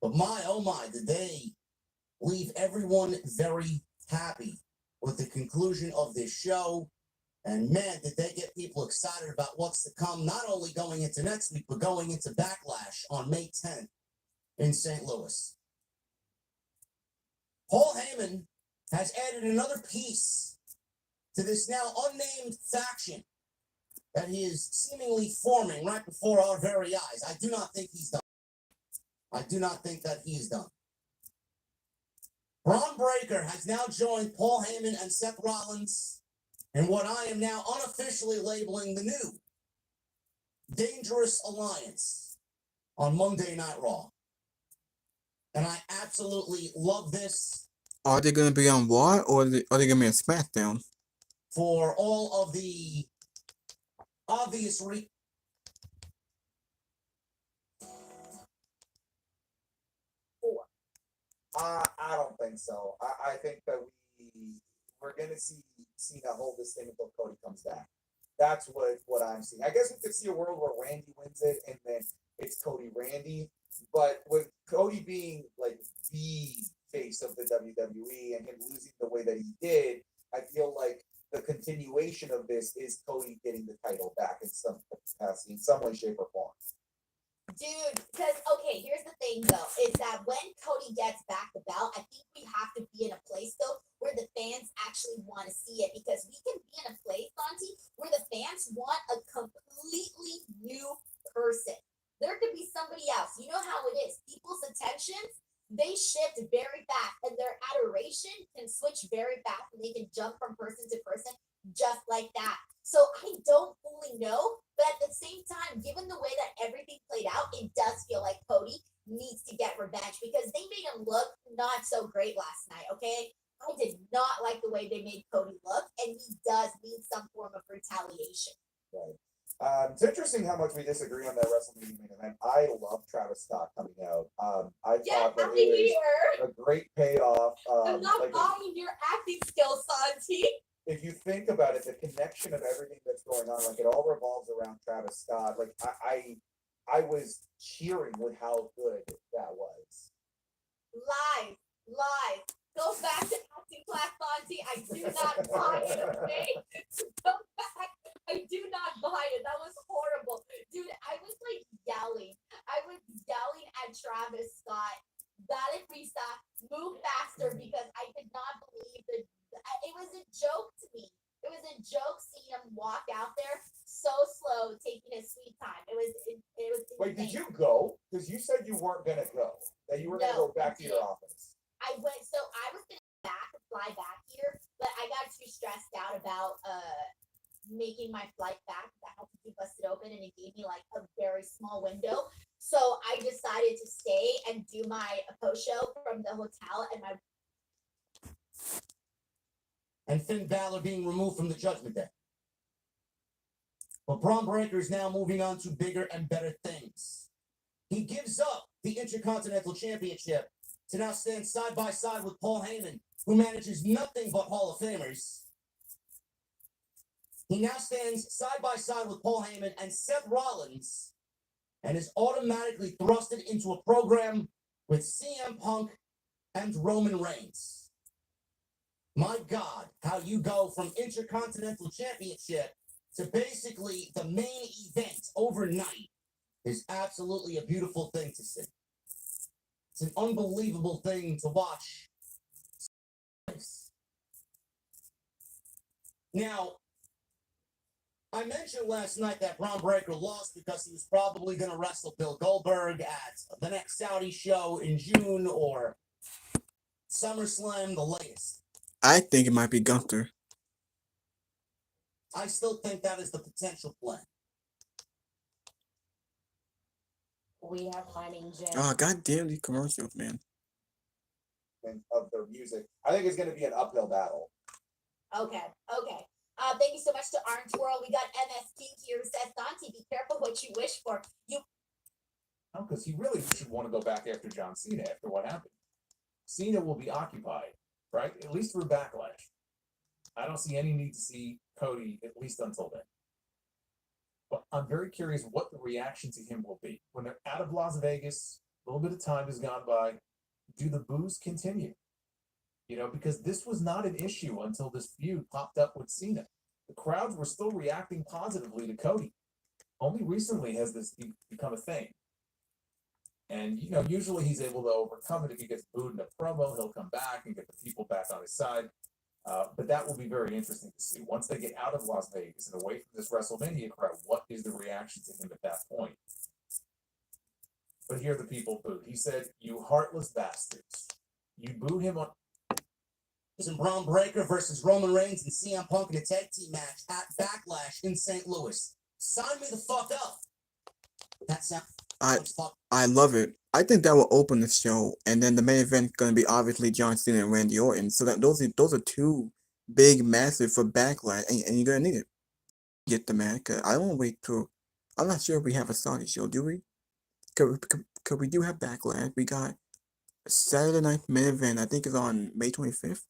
But my, oh my, did they leave everyone very happy with the conclusion of this show. And man, did they get people excited about what's to come, not only going into next week, but going into Backlash on May 10th in St. Louis. Paul Heyman has added another piece to this now unnamed faction that he is seemingly forming right before our very eyes. I do not think he's done. I do not think that he is done. Braun Breaker has now joined Paul Heyman and Seth Rollins in what I am now unofficially labeling the new Dangerous Alliance on Monday Night Raw. And I absolutely love this. Are they going to be on Raw or are they going to be on SmackDown? For all of the obvious I don't think so. I think that we're gonna see Cena hold this thing until Cody comes back. That's what I'm seeing. I guess we could see a world where Randy wins it and then it's Cody Randy. But with Cody being like the face of the WWE and him losing the way that he did, I feel like the continuation of this is Cody getting the title back in some capacity, in some way, shape, or form. Dude, because okay, here's the thing though, is that when Cody gets back the belt, I think we have to be in a place though where the fans actually want to see it, because we can be in a place, Santi, where the fans want a completely new person. There could be somebody else. You know how it is. People's attentions, they shift very fast, and their adoration can switch very fast, and they can jump from person to person just like that. So I don't fully know, but at the same time, given the way that everything played out, it does feel like Cody needs to get revenge, because they made him look not so great last night, okay? I did not like the way they made Cody look, and he does need some form of retaliation. Right. It's interesting how much we disagree on that WrestleMania main event. I love Travis Scott coming out. I thought that it was a great payoff. I'm not buying your acting skills, Santi. If you think about it, the connection of everything that's going on, like it all revolves around Travis Scott. Like I was cheering with how good that was. Live. Go back to acting class, Santi. I do not buy it, okay? Go back. I do not buy it. That was horrible. Dude, I was like yelling. I was yelling at Travis Scott. Dale Prisa, move faster, because I could not believe that it was a joke to me. It was a joke seeing him walk out there so slow, taking his sweet time. It was Wait, insane. did you go? Because you said you weren't gonna go. That you were gonna go back to your office. I went, so I was gonna fly back here, but I got too stressed out about making my flight back. I had to be busted open, and it gave me like a very small window. So I decided to stay and do my post show from the hotel, and Finn Balor being removed from the Judgment Day. But Braun Breaker is now moving on to bigger and better things. He gives up the Intercontinental Championship to now stand side by side with Paul Heyman, who manages nothing but Hall of Famers. He now stands side by side with Paul Heyman and Seth Rollins, and is automatically thrusted into a program with CM Punk and Roman Reigns. My God, how you go from Intercontinental Championship to basically the main event overnight is absolutely a beautiful thing to see. It's an unbelievable thing to watch. Now, I mentioned last night that Braun Breaker lost because he was probably going to wrestle Bill Goldberg at the next Saudi show in June or SummerSlam, the latest. I think it might be Gunther. I still think that is the potential plan. We have Mining Jim. Oh, goddamn these commercials, man. Of their music, I think it's going to be an uphill battle. Okay. Thank you so much to Orange World. We got MS King here who says, Santi, be careful what you wish for. No, because he really should want to go back after John Cena after what happened. Cena will be occupied, right? At least through Backlash. I don't see any need to see Cody, at least until then. But I'm very curious what the reaction to him will be. When they're out of Las Vegas, a little bit of time has gone by. Do the boos continue? You know, because this was not an issue until this feud popped up with Cena. The crowds were still reacting positively to Cody. Only recently has this become a thing. And, you know, usually he's able to overcome it. If he gets booed in a promo, he'll come back and get the people back on his side. But that will be very interesting to see. Once they get out of Las Vegas and away from this WrestleMania crowd, what is the reaction to him at that point? But here the people booed. He said, "You heartless bastards. You booed him on." And Braun Breaker versus Roman Reigns and CM Punk in a tag team match at Backlash in St. Louis. Sign me the fuck up. That sounds. I love it. I think that will open the show, and then the main event going to be obviously John Cena and Randy Orton. So that those are two big, massive for Backlash, and you're gonna need it. Get the man. Cause I don't want to wait till. I'm not sure if we have a Saudi show, do we? Cause we do have Backlash. We got Saturday night main event. I think is on May 25th.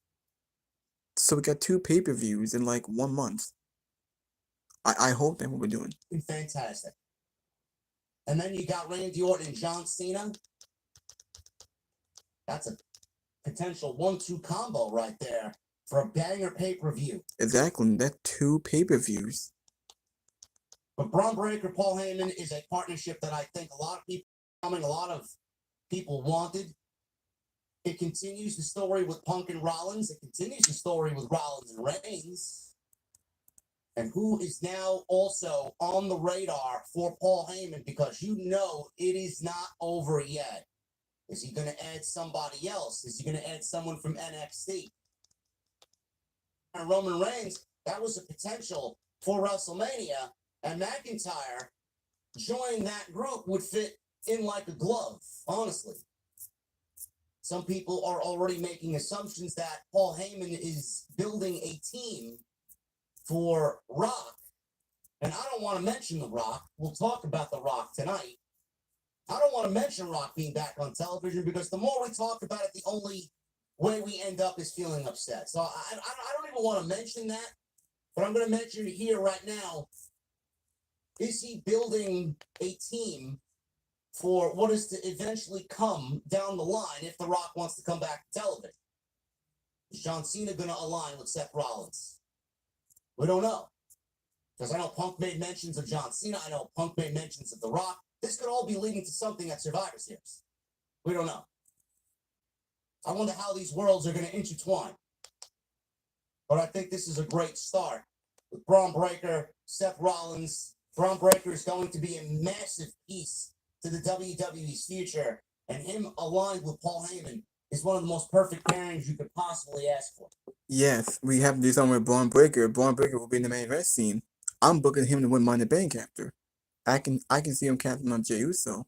So we got two pay-per-views in like 1 month. I hope that's what we're doing. Fantastic. And then you got Randy Orton and John Cena. That's a potential 1-2 combo right there for a banger pay-per-view. Exactly. That's two pay-per-views. But Braun Breaker, Paul Heyman is a partnership that I think a lot of people wanted. It continues the story with Punk and Rollins. It continues the story with Rollins and Reigns. And who is now also on the radar for Paul Heyman, because you know it is not over yet. Is he going to add somebody else? Is he going to add someone from NXT? And Roman Reigns, that was a potential for WrestleMania, and McIntyre joining that group would fit in like a glove, honestly. Some people are already making assumptions that Paul Heyman is building a team for Rock. And I don't want to mention The Rock. We'll talk about The Rock tonight. I don't want to mention Rock being back on television because the more we talk about it, the only way we end up is feeling upset. So I don't even want to mention that, but I'm going to mention it here right now. Is he building a team for what is to eventually come down the line if The Rock wants to come back to television? Is John Cena going to align with Seth Rollins? We don't know. Because I know Punk made mentions of John Cena. I know Punk made mentions of The Rock. This could all be leading to something at Survivor Series. We don't know. I wonder how these worlds are going to intertwine. But I think this is a great start. With Braun Breaker, Seth Rollins. Braun Breaker is going to be a massive piece to the WWE's future. And him aligned with Paul Heyman is one of the most perfect pairings you could possibly ask for. Yes, we have to do something with Braun Breaker. Braun Breaker will be in the main event scene. I'm booking him to win Money in the Bank after. I can see him captain on Jey Uso.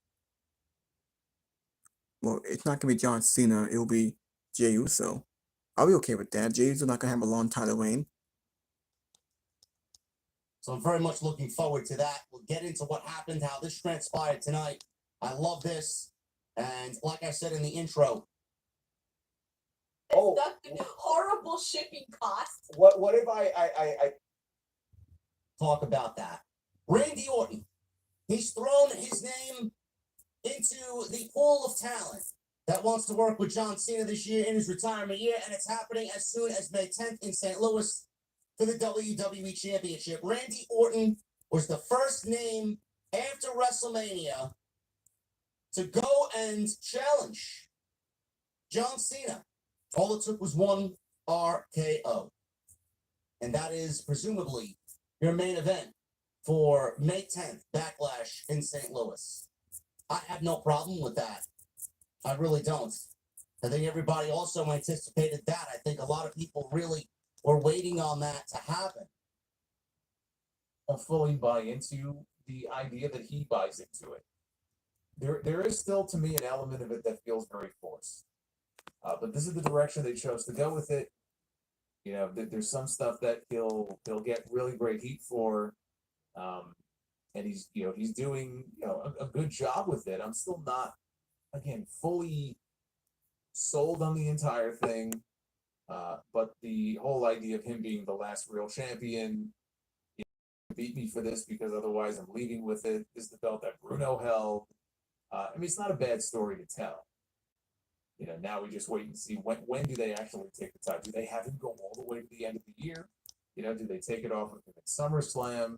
Well, it's not gonna be John Cena. It will be Jey Uso. I'll be okay with that. Jey Uso not gonna have a long title reign. So I'm very much looking forward to that. We'll get into what happened, how this transpired tonight. I love this. And like I said in the intro. Oh, Horrible shipping costs. what if I Talk about that. Randy Orton. He's thrown his name into the pool of talent that wants to work with John Cena this year in his retirement year, and it's happening as soon as May 10th in St. Louis for the WWE Championship. Randy Orton was the first name after WrestleMania to go and challenge John Cena. All it took was one RKO. And that is presumably your main event for May 10th, Backlash in St. Louis. I have no problem with that. I really don't. I think everybody also anticipated that. I think a lot of people really were waiting on that to happen. Don't fully buy into the idea that he buys into it. There is still, to me, an element of it that feels very forced. But this is the direction they chose to go with it. You know, there's some stuff that he'll get really great heat for, and he's doing a good job with it. I'm still not, again, fully sold on the entire thing, but the whole idea of him being the last real champion, beat me for this because otherwise I'm leaving with it. This is the belt that Bruno held. I mean, it's not a bad story to tell. You know, now we just wait and see when do they actually take the title? Do they have him go all the way to the end of the year? You know, do they take it off of him at SummerSlam,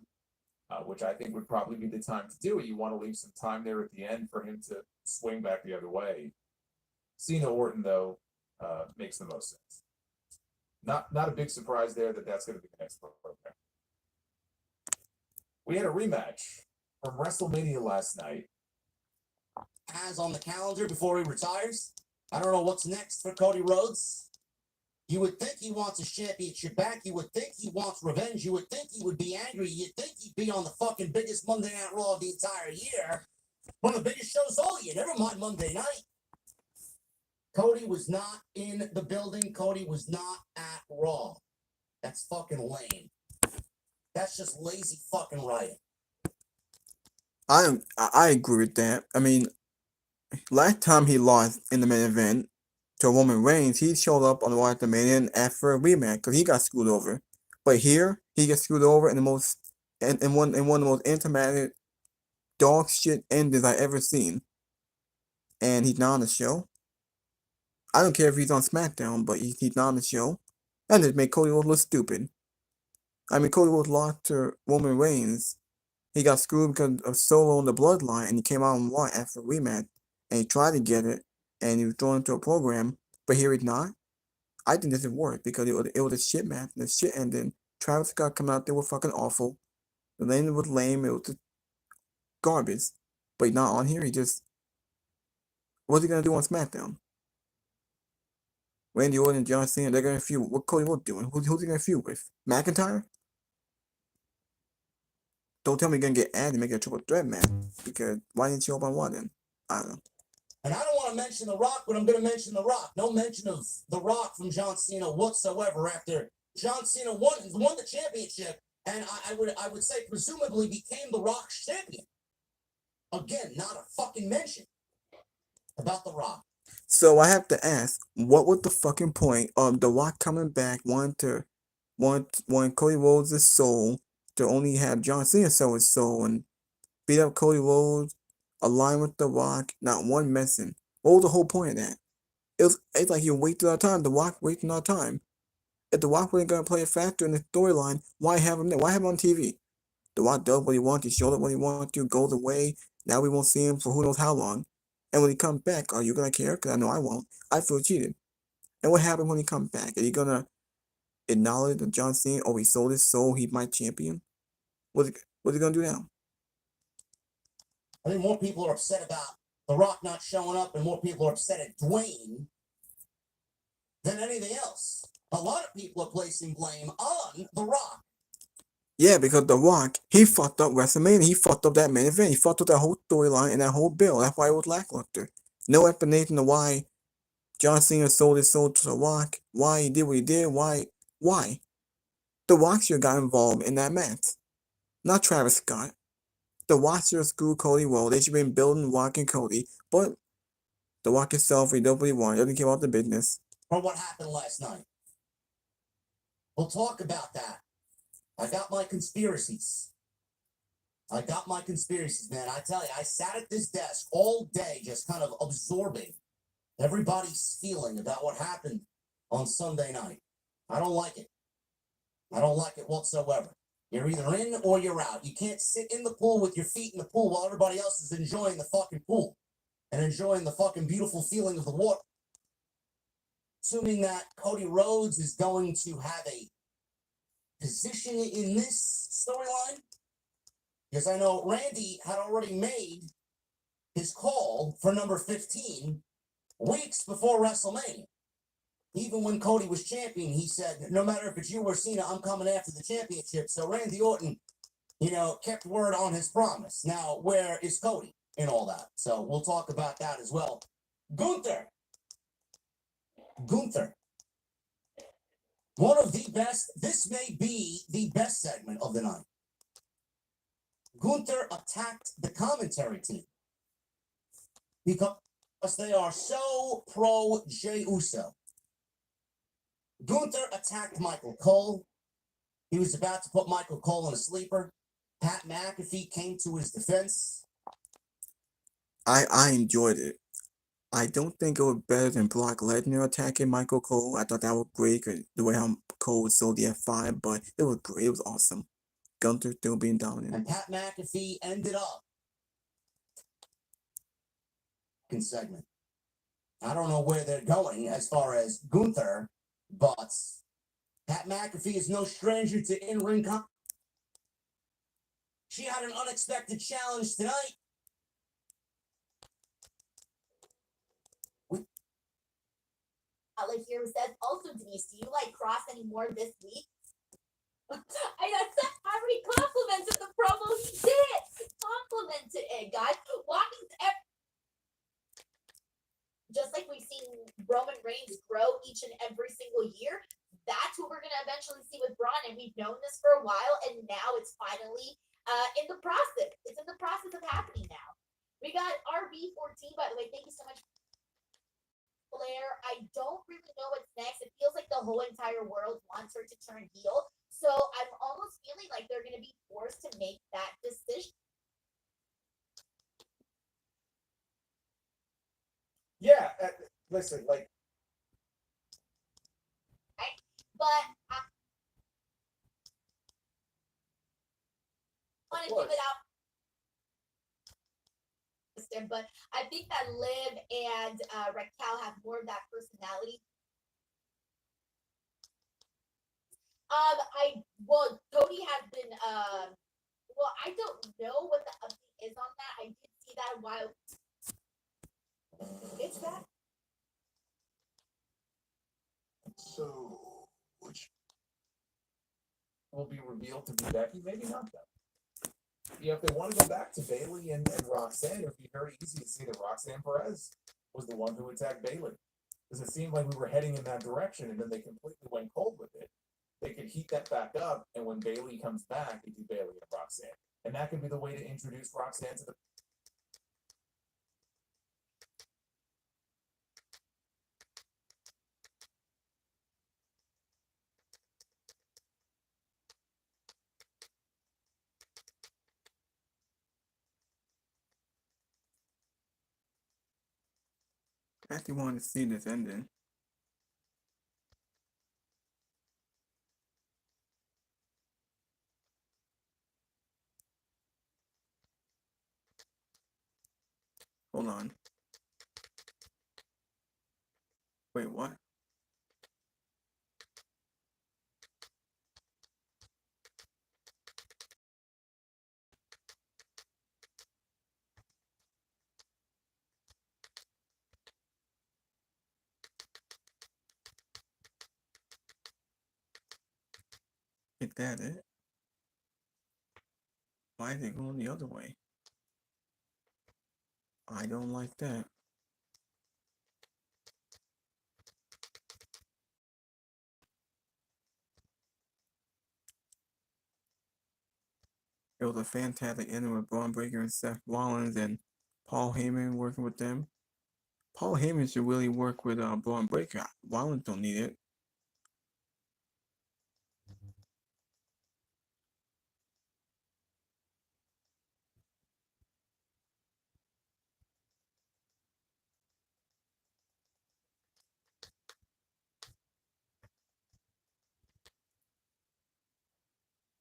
which I think would probably be the time to do it. You want to leave some time there at the end for him to swing back the other way. Cena Orton, though, makes the most sense. not a big surprise there that's going to be the next program. We had a rematch from WrestleMania last night. Has on the calendar before he retires. I don't know what's next for Cody Rhodes. You would think he wants his championship back. You would think he wants revenge. You would think he would be angry. You'd think he'd be on the fucking biggest Monday Night Raw of the entire year. One of the biggest shows all year. Never mind Monday night. Cody was not in the building. Cody was not at Raw. That's fucking lame. That's just lazy fucking writing. I agree with that. I mean, last time he lost in the main event to Roman Reigns, he showed up on the Raw after Mania and asked for a rematch because he got screwed over. But here, he gets screwed over in the most in one of the most anticlimactic dog shit endings I ever seen. And he's not on the show. I don't care if he's on SmackDown, but he's not on the show. And it made Cody Rhodes look stupid. I mean, Cody Rhodes lost to Roman Reigns. He got screwed because of Solo in the Bloodline, and he came out on Raw after a rematch, and he tried to get it, and he was thrown into a program, but here he's not. I think this is worse because it was a shit match, and the shit ended. Travis Scott coming out there was fucking awful. The landing was lame. It was just garbage. But he's not on here. What's he gonna do on SmackDown? Randy Orton and John Cena, they're gonna feud. What Cody Rhodes doing? Who's he gonna feud with? McIntyre? Don't tell me you're gonna get added and make it a triple threat match. Because why didn't you show up on one then? I don't know. And I don't want to mention The Rock, but I'm going to mention The Rock. No mention of The Rock from John Cena whatsoever after John Cena won the championship, and I would say presumably became The Rock's champion. Again, not a fucking mention about The Rock. So I have to ask, what was the fucking point of The Rock coming back wanting Cody Rhodes' soul to only have John Cena sell his soul and beat up Cody Rhodes, align with The Rock, not one messing. What was the whole point of that? It's like you wasted our time. The Rock wasting our time. If The Rock wasn't gonna play a factor in the storyline, why have him there? Why have him on TV? The Rock does what he wants. He showed up when he wanted to. Goes away. Now we won't see him for who knows how long. And when he comes back, are you gonna care? Because I know I won't. I feel cheated. And what happened when he comes back? Are you gonna acknowledge that John Cena? Oh, he sold his soul. He's my champion. What's he gonna do now? I think more people are upset about The Rock not showing up, and more people are upset at Dwayne than anything else. A lot of people are placing blame on The Rock. Yeah, because The Rock, he fucked up WrestleMania. He fucked up that main event. He fucked up that whole storyline and that whole bill. That's why it was lackluster. No explanation of why John Cena sold his soul to The Rock. Why he did what he did. Why? The Rock should have got involved in that match. Not Travis Scott. The Rock should have screwed Cody Rhodes. They should have been building Rock and Cody. But The Rock himself, he does what he wants. He doesn't care about the business. From what happened last night. We'll talk about that. I got my conspiracies. Man. I tell you, I sat at this desk all day just kind of absorbing everybody's feeling about what happened on Sunday night. I don't like it. I don't like it whatsoever. You're either in or you're out. You can't sit in the pool with your feet in the pool while everybody else is enjoying the fucking pool and enjoying the fucking beautiful feeling of the water. Assuming that Cody Rhodes is going to have a position in this storyline, because I know Randy had already made his call for number 15 weeks before WrestleMania. Even when Cody was champion, he said, no matter if it's you or Cena, I'm coming after the championship. So Randy Orton, kept word on his promise. Now, where is Cody in all that? So we'll talk about that as well. Gunther. One of the best, this may be the best segment of the night. Gunther attacked the commentary team because they are so pro Jey Uso. Gunther attacked Michael Cole. He was about to put Michael Cole in a sleeper. Pat McAfee came to his defense. I enjoyed it. I don't think it was better than Brock Lesnar attacking Michael Cole. I thought that was great, the way how Cole sold the F5, but it was great. It was awesome. Gunther still being dominant. And Pat McAfee ended up in segment. I don't know where they're going as far as Gunther, but Pat McAfee is no stranger to in-ring She had an unexpected challenge tonight. Outlet here who says, also, Denise, do you like Cross anymore this week? I got how many compliments of the promo he did. Complimented it, guys. Just like we've seen Roman Reigns grow each and every single year, that's what we're gonna eventually see with Braun, and we've known this for a while, and now it's finally in the process. It's in the process of happening now. We got RB14, by the way. Thank you so much, Blair. I don't really know what's next. It feels like the whole entire world wants her to turn heel. So I'm almost feeling like they're going to be forced to make that decision. Yeah, listen, like, But I want to give it out. But I think that Liv and Raquel have more of that personality. Cody has been I don't know what the update is on that. I did see that a while. It's that. So, which will be revealed to be Becky? Maybe not, though. Yeah, if they want to go back to Bayley and Roxanne, it would be very easy to see that Roxanne Perez was the one who attacked Bayley. Because it seemed like we were heading in that direction, and then they completely went cold with it. They could heat that back up, and when Bayley comes back, they do Bayley and Roxanne. And that could be the way to introduce Roxanne to the... I actually wanted to see this ending. Hold on. Wait, what? Is that it? Why is it going the other way? I don't like that. It was a fantastic ending with Braun Breaker and Seth Rollins and Paul Heyman working with them. Paul Heyman should really work with Braun Breaker. Rollins don't need it.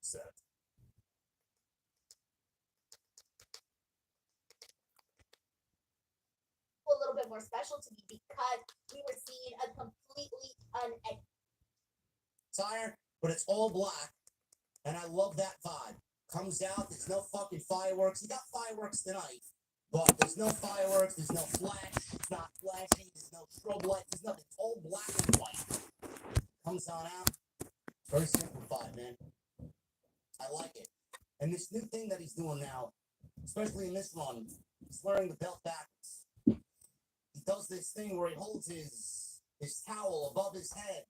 Set. A little bit more special to me because we were seeing a completely Tire, but it's all black, and I love that vibe. Comes out, there's no fucking fireworks. He got fireworks tonight, but there's no fireworks, there's no flash, it's not flashy, there's no strobe light, there's nothing. It's all black and white. Comes on out. Very simplified, man. I like it. And this new thing that he's doing now, especially in this run, he's wearing the belt backwards. He does this thing where he holds his towel above his head.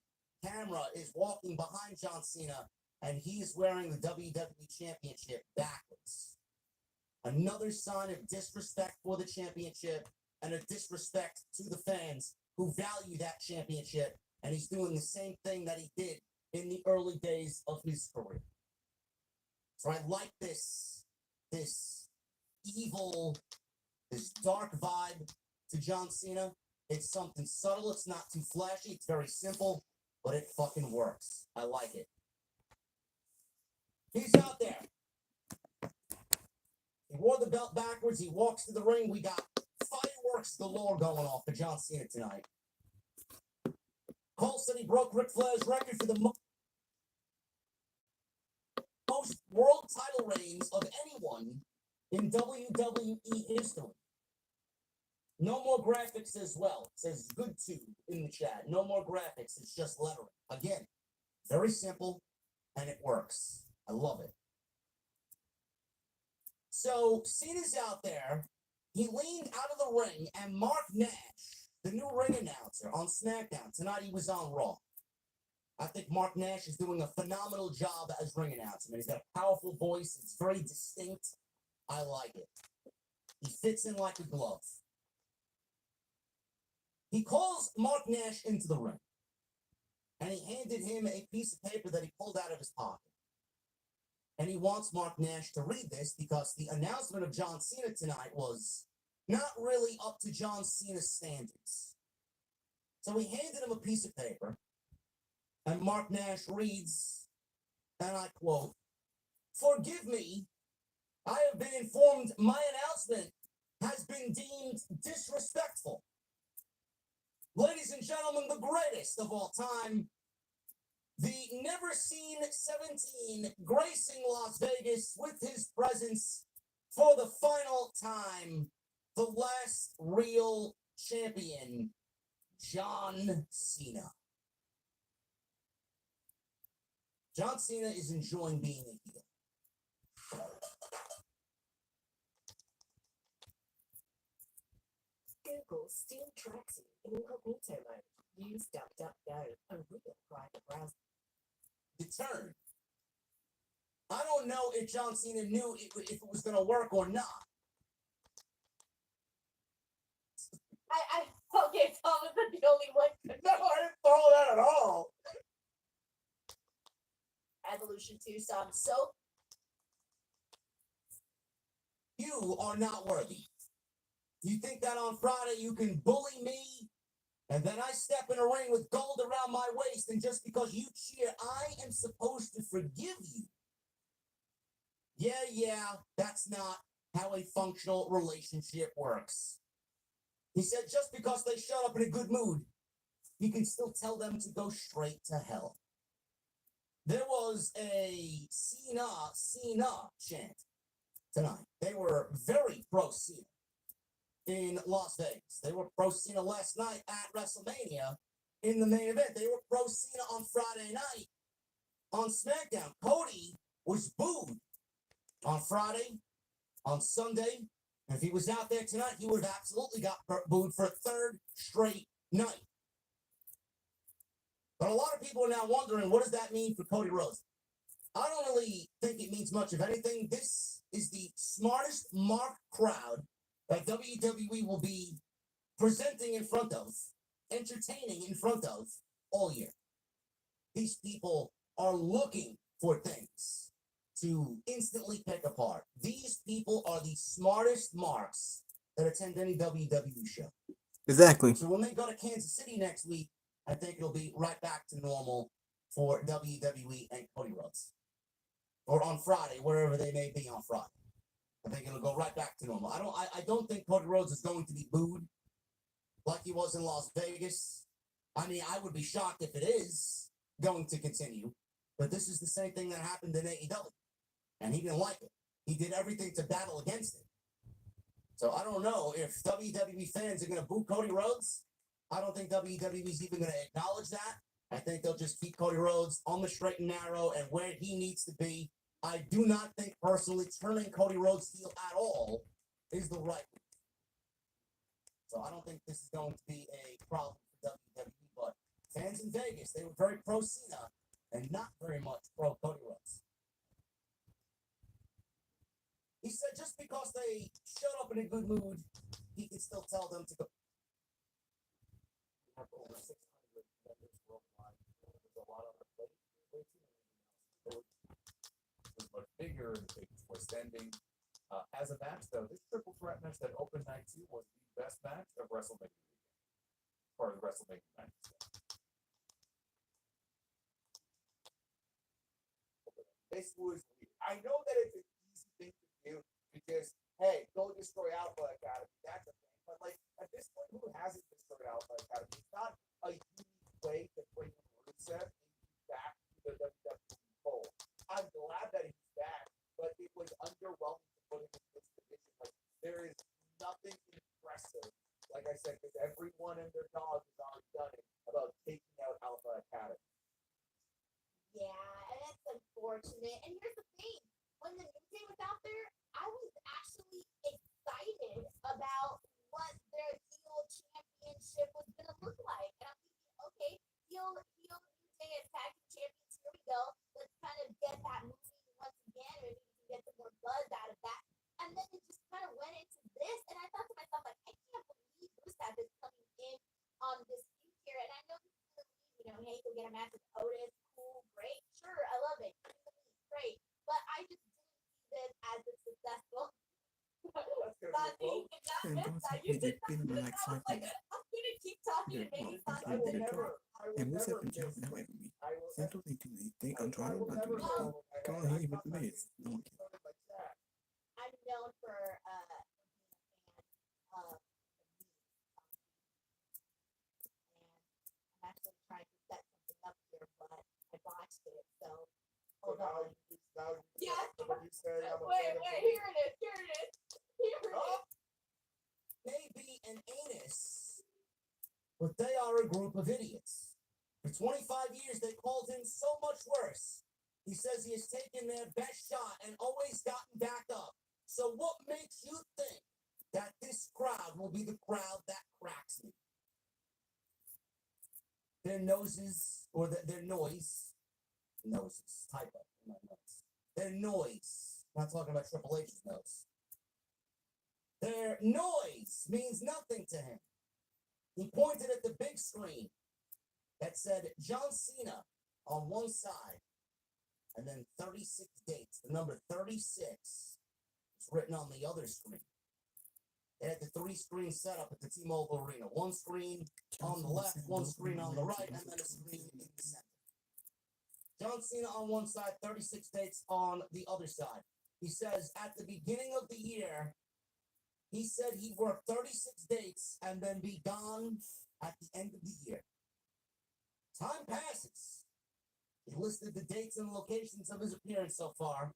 Camera is walking behind John Cena, and he's wearing the WWE Championship backwards. Another sign of disrespect for the championship and a disrespect to the fans who value that championship. And he's doing the same thing that he did in the early days of his career. So I like this evil, this dark vibe to John Cena. It's something subtle. It's not too flashy. It's very simple, but it fucking works. I like it. He's out there. He wore the belt backwards. He walks to the ring. We got fireworks galore going off for John Cena tonight. Cole said he broke Ric Flair's record for the most. title reigns of anyone in WWE history. No more graphics as well. It says good to in the chat. No more graphics. It's just lettering. Again, very simple, and it works. I love it. So Cena's out there. He leaned out of the ring, and Mark Nash, the new ring announcer on SmackDown, tonight he was on Raw. I think Mark Nash is doing a phenomenal job as ring announcer. He's got a powerful voice. It's very distinct. I like it. He fits in like a glove. He calls Mark Nash into the ring, and he handed him a piece of paper that he pulled out of his pocket. And he wants Mark Nash to read this because the announcement of John Cena tonight was not really up to John Cena's standards. So he handed him a piece of paper, and Mark Nash reads, and I quote, "Forgive me, I have been informed my announcement has been deemed disrespectful. Ladies and gentlemen, the greatest of all time, the never seen 17 gracing Las Vegas with his presence for the final time, the last real champion, John Cena." John Cena is enjoying being a heel. Google Steam Traxy in incognito mode. Use DuckDuckGo, a real private browser. Deterred. I don't know if John Cena knew if it was going to work or not. I okay, Thomas is the only one. No, I didn't follow that at all. Evolution 2 song. So You are not worthy. You think that on Friday you can bully me, and then I step in a ring with gold around my waist, and just because you cheer, I am supposed to forgive you? Yeah, that's not how a functional relationship works. He said just because they showed up in a good mood, you can still tell them to go straight to hell. There was a Cena chant tonight. They were very pro Cena in Las Vegas. They were pro Cena last night at WrestleMania in the main event. They were pro Cena on Friday night on SmackDown. Cody was booed on Friday, on Sunday. And if he was out there tonight, he would have absolutely got booed for a third straight night. But a lot of people are now wondering, what does that mean for Cody Rhodes? I don't really think it means much of anything. This is the smartest mark crowd that WWE will be presenting in front of, entertaining in front of all year. These people are looking for things to instantly pick apart. These people are the smartest marks that attend any WWE show. Exactly. So when they go to Kansas City next week, I think it'll be right back to normal for WWE and Cody Rhodes. Or on Friday, wherever they may be on Friday. I think it'll go right back to normal. I don't think Cody Rhodes is going to be booed like he was in Las Vegas. I mean, I would be shocked if it is going to continue. But this is the same thing that happened in AEW. And he didn't like it. He did everything to battle against it. So I don't know if WWE fans are going to boo Cody Rhodes. I don't think WWE is even going to acknowledge that. I think they'll just keep Cody Rhodes on the straight and narrow and where he needs to be. I do not think personally turning Cody Rhodes heel at all is the right move. So I don't think this is going to be a problem for WWE. But fans in Vegas, they were very pro Cena and not very much pro Cody Rhodes. He said just because they showed up in a good mood, he can still tell them to go. We have over 600 members worldwide. There's a lot on our plate. Was much bigger, the stage was more standing. As a match, though, this triple threat match that opened night 2 was the best match of WrestleMania weekend. Or the WrestleMania match. This was weird. I know that it's an easy thing to do because, hey, go destroy Alpha Academy. That's a thing. But, like, at this point, who hasn't destroyed Alpha Academy? It's not a unique way to bring Rusev back to the WWE fold. I'm glad that he's back, but it unfortunate. And here's the thing: when the New Day was out there, I was actually excited about what their heel championship was gonna look like. And I'm thinking, okay, heel New Day and tag team champions. Here we go. Let's kind of get that moving once again. Maybe we can get some more buzz out of that. And then it just kind of went into this, and I thought to myself, like, I can't believe Rusev is coming in on this feud here. And I know this is hey, go get a match with Otis, cool, great, sure, I love it, great. But I just didn't see this as a successful. And don't say he did beat him in like 5 minutes. I'm gonna keep talking Yeah, and well, maybe that's Santos what they will drop. And Rusev and Jeff that way with me. Santos ain't doing anything. Andrade not doing anything. Go on, he with the Miz. No one cares. I'm known for being a fan of the Miz. And I'm actually trying to set something up here, but I botched it. So hold on. Yes. Wait, here it is. Here it is. Here it is. Maybe an anus, but they are a group of idiots. For 25 years, they called him so much worse. He says he has taken their best shot and always gotten back up. So what makes you think that this crowd will be the crowd that cracks me? Their noses, or their noise, noses, typo, my notes. Their noise, I'm not talking about Triple H's nose. Their noise means nothing to him. He pointed at the big screen that said John Cena on one side, and then 36 dates. The number 36 is written on the other screen. They had the 3-screen setup at the T-Mobile Arena. One screen on the left, one screen on the right, and then a screen in the center. John Cena on one side, 36 dates on the other side. He says at the beginning of the year, he said he'd work 36 dates and then be gone at the end of the year. Time passes. He listed the dates and locations of his appearance so far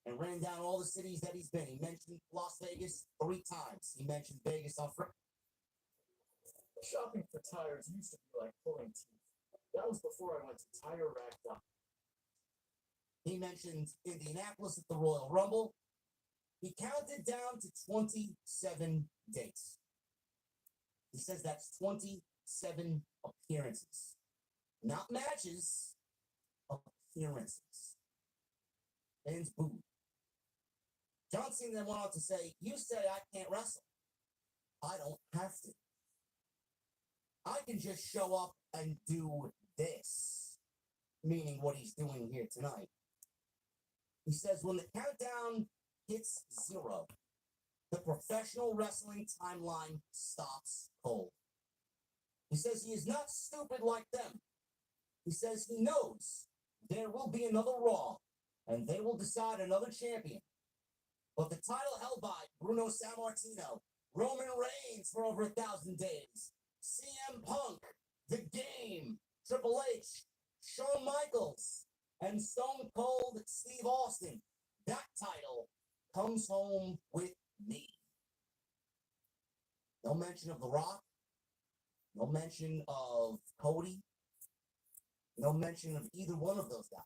and ran down all the cities that he's been. He mentioned Las Vegas 3 times. He mentioned Vegas on Friday. Shopping for tires used to be like pulling teeth. That was before I went to TireRack.com. He mentioned Indianapolis at the Royal Rumble. He counted down to 27 dates. He says that's 27 appearances. Not matches, appearances. Fans booed. John Cena then went on to say, you say I can't wrestle. I don't have to. I can just show up and do this. Meaning what he's doing here tonight. He says when the countdown hits 0, the professional wrestling timeline stops cold. He says he is not stupid like them. He says he knows there will be another Raw, and they will decide another champion. But the title held by Bruno Sammartino, Roman Reigns for over 1,000 days, CM Punk, The Game, Triple H, Shawn Michaels, and Stone Cold Steve Austin. That title comes home with me. No mention of The Rock. No mention of Cody. No mention of either one of those guys.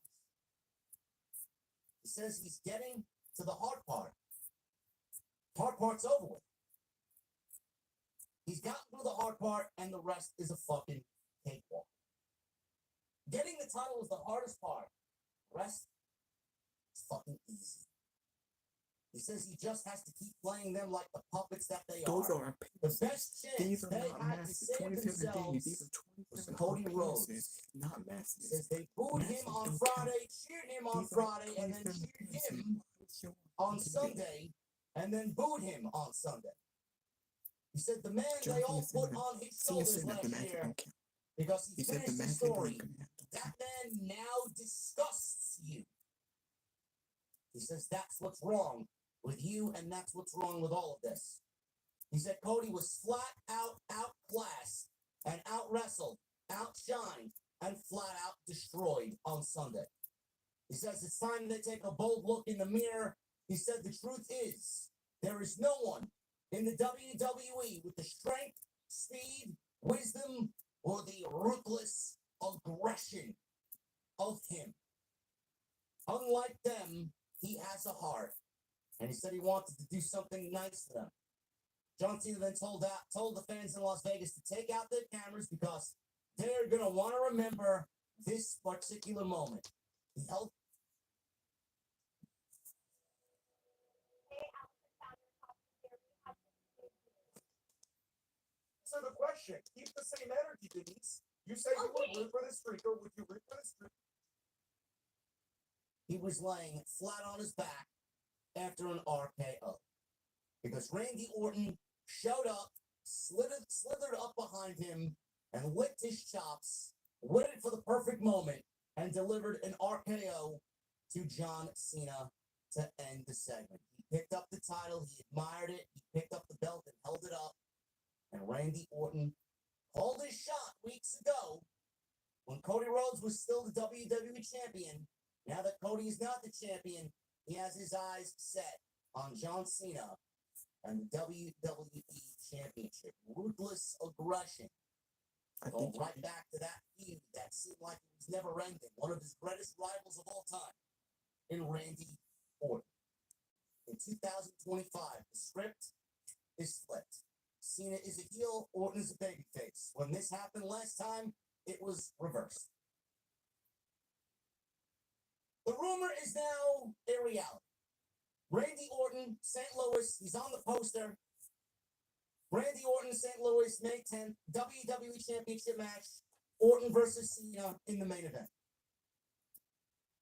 He says he's getting to the hard part. Hard part's over with. He's gotten through the hard part, and the rest is a fucking cakewalk. Getting the title is the hardest part. The rest is fucking easy. He says he just has to keep playing them like the puppets that they Those are. are The best chance these are they not had to massive. save 27 days. themselves These are 20% Cody Rhodes. appearances, not massive. Says they booed him Massive on don't Friday, count. cheered him on These are Friday, and then 27 cheered appearances. him on Sunday, and then booed him on Sunday. He said the man John they all Cena put said on his Cena shoulders said that the last match year don't count. because He he said the finished the match story. don't count. That man now disgusts you. He says that's what's wrong with you, and that's what's wrong with all of this. He said Cody was flat out outclassed and out wrestled, outshined, and flat out destroyed on Sunday. He says it's time they take a bold look in the mirror. He said the truth is there is no one in the WWE with the strength, speed, wisdom, or the ruthless aggression of him. Unlike them, he has a heart. And he said he wanted to do something nice for them. John Cena then told the fans in Las Vegas to take out their cameras because they're going to want to remember this particular moment. He held So the question, keep the same energy, Denise. You said you would root for the streaker. Would you root for the streaker? he was laying flat on his back after an RKO. Because Randy Orton showed up, slithered up behind him, and licked his chops, waited for the perfect moment, and delivered an RKO to John Cena to end the segment. He picked up the title, he admired it, he picked up the belt and held it up, and Randy Orton called his shot weeks ago when Cody Rhodes was still the WWE champion. Now that Cody is not the champion, he has his eyes set on John Cena and the WWE Championship. Ruthless aggression. Going right back to that feud that seemed like it was never ending. One of his greatest rivals of all time in Randy Orton. In 2025, the script is flipped. Cena is a heel, Orton is a babyface. When this happened last time, it was reversed. The rumor is now a reality. Randy Orton, St. Louis, he's on the poster. Randy Orton, St. Louis, May 10th, WWE Championship match. Orton versus Cena in the main event.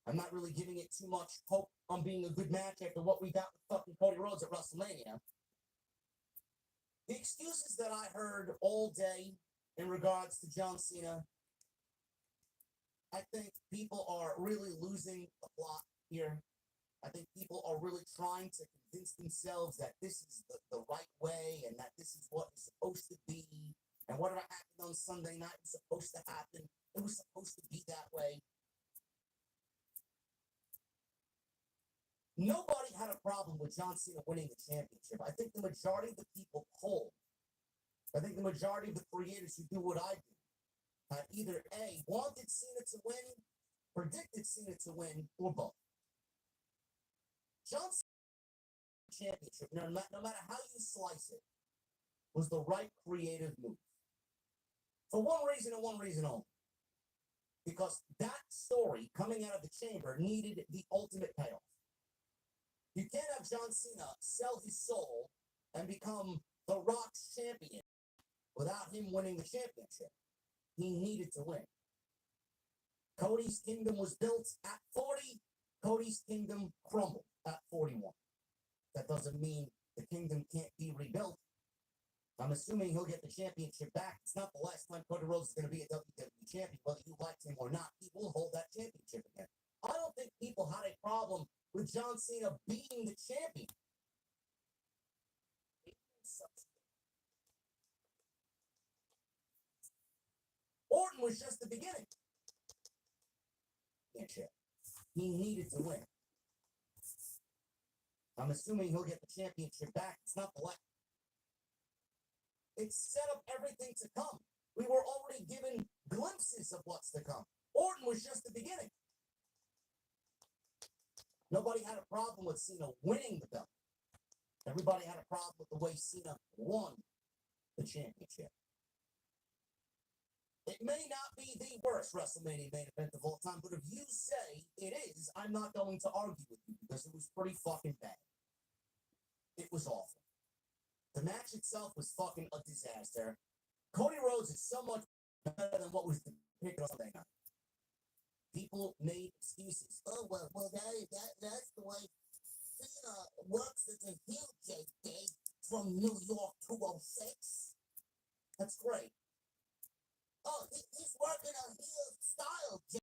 I'm not really giving it too much hope on being a good match after what we got with fucking Cody Rhodes at WrestleMania. The excuses that I heard all day in regards to John Cena, I think people are really losing the plot here. I think people are really trying to convince themselves that this is the right way and that this is what it's supposed to be. And whatever happened on Sunday night was supposed to happen. It was supposed to be that way. Nobody had a problem with John Cena winning the championship. I think the majority of the people polled. I think the majority of the creators who do what I do had either A, wanted Cena to win, predicted Cena to win, or both. John Cena's championship, no matter how you slice it, was the right creative move. For one reason and one reason only. Because that story coming out of the chamber needed the ultimate payoff. You can't have John Cena sell his soul and become The Rock's champion without him winning the championship. He needed to win. Cody's kingdom was built at 40. Cody's kingdom crumbled at 41. That doesn't mean the kingdom can't be rebuilt. I'm assuming he'll get the championship back. It's not the last time Cody Rhodes is going to be a WWE champion, whether you liked him or not. He will hold that championship again. I don't think people had a problem with John Cena being the champion. Orton was just the beginning. He needed to win. I'm assuming he'll get the championship back. It's not the last. It set up everything to come. We were already given glimpses of what's to come. Orton was just the beginning. Nobody had a problem with Cena winning the belt. Everybody had a problem with the way Cena won the championship. It may not be the worst WrestleMania main event of all time, but if you say it is, I'm not going to argue with you because it was pretty fucking bad. It was awful. The match itself was fucking a disaster. Cody Rhodes is so much better than what was depicted on Sunday night. People made excuses. Oh, well, that's the way Cena works as a heel, JD, from New York 206. That's great. Oh, he's working a heel style, JD.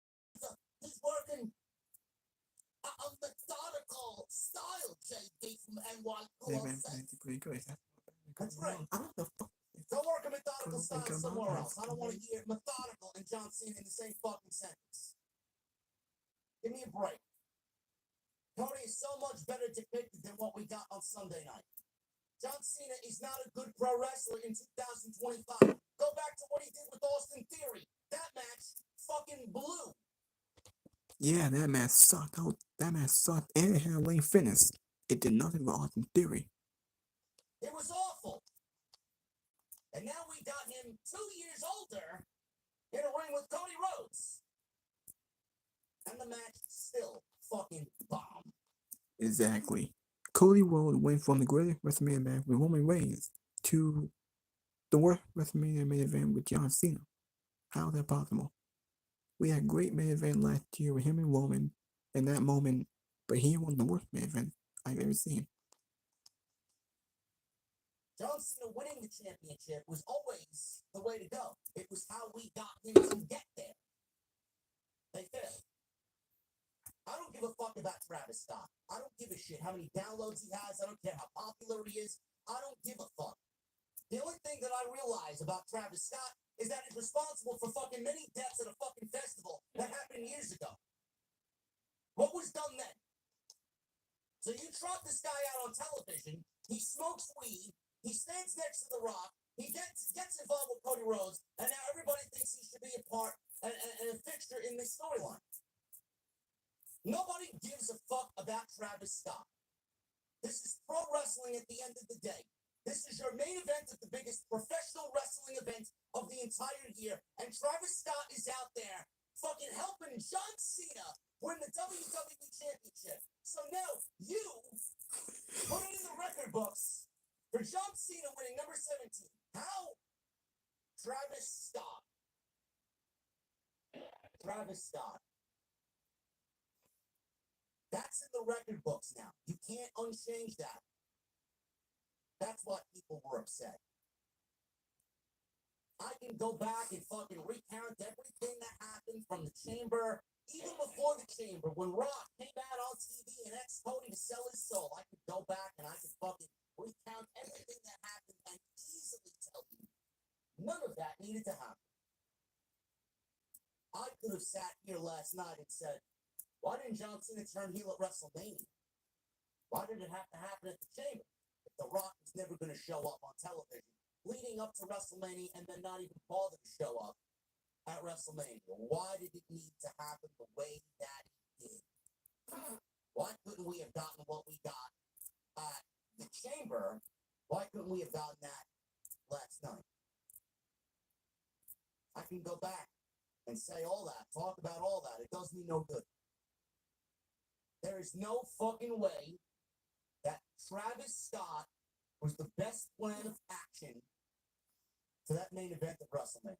He's working a methodical style, JD, from NY 206. That's right. Don't work a methodical style somewhere else. I don't want to hear methodical and John Cena in the same fucking sentence. Give me a break. Cody is so much better depicted than what we got on Sunday night. John Cena is not a good pro wrestler in 2025. Go back to what he did with Austin Theory. That match fucking blew. Yeah, that match sucked. That match sucked, and it had a lame finish. It did nothing for Austin Theory. It was awful. And now we got him 2 years older in a ring with Cody Rhodes. And the match still fucking bomb. Exactly. Cody Rhodes went from the greatest WrestleMania match with Roman Reigns to the worst WrestleMania main event with John Cena. How is that possible? We had a great main event last year with him and Roman in that moment, but he won the worst main event I've ever seen. John Cena winning the championship was always the way to go. It was how we got him to get there. They failed. I don't give a fuck about Travis Scott. I don't give a shit how many downloads he has. I don't care how popular he is. I don't give a fuck. The only thing that I realize about Travis Scott is that he's responsible for fucking many deaths at a fucking festival that happened years ago. What was done then? So you trot this guy out on television, he smokes weed, he stands next to The Rock, he gets involved with Cody Rhodes, and now everybody thinks he should be a part and a fixture in this storyline. Nobody gives a fuck about Travis Scott. This is pro wrestling at the end of the day. This is your main event of the biggest professional wrestling event of the entire year, and Travis Scott is out there fucking helping John Cena win the WWE Championship. So now you put it in the record books for John Cena winning number 17. How? Travis Scott. Travis Scott. That's in the record books now. You can't unchange that. That's why people were upset. I can go back and fucking recount everything that happened from the chamber, even before the chamber, when Rock came out on TV and asked Cody to sell his soul. I could go back and I could fucking recount everything that happened and easily tell you none of that needed to happen. I could have sat here last night and said, why didn't John Cena turn heel at WrestleMania? Why did it have to happen at the chamber? If The Rock was never going to show up on television, leading up to WrestleMania and then not even bother to show up at WrestleMania. Why did it need to happen the way that it did? Why couldn't we have gotten what we got at the chamber? Why couldn't we have gotten that last night? I can go back and say all that, talk about all that. It does me no good. There is no fucking way that Travis Scott was the best plan of action to that main event of WrestleMania.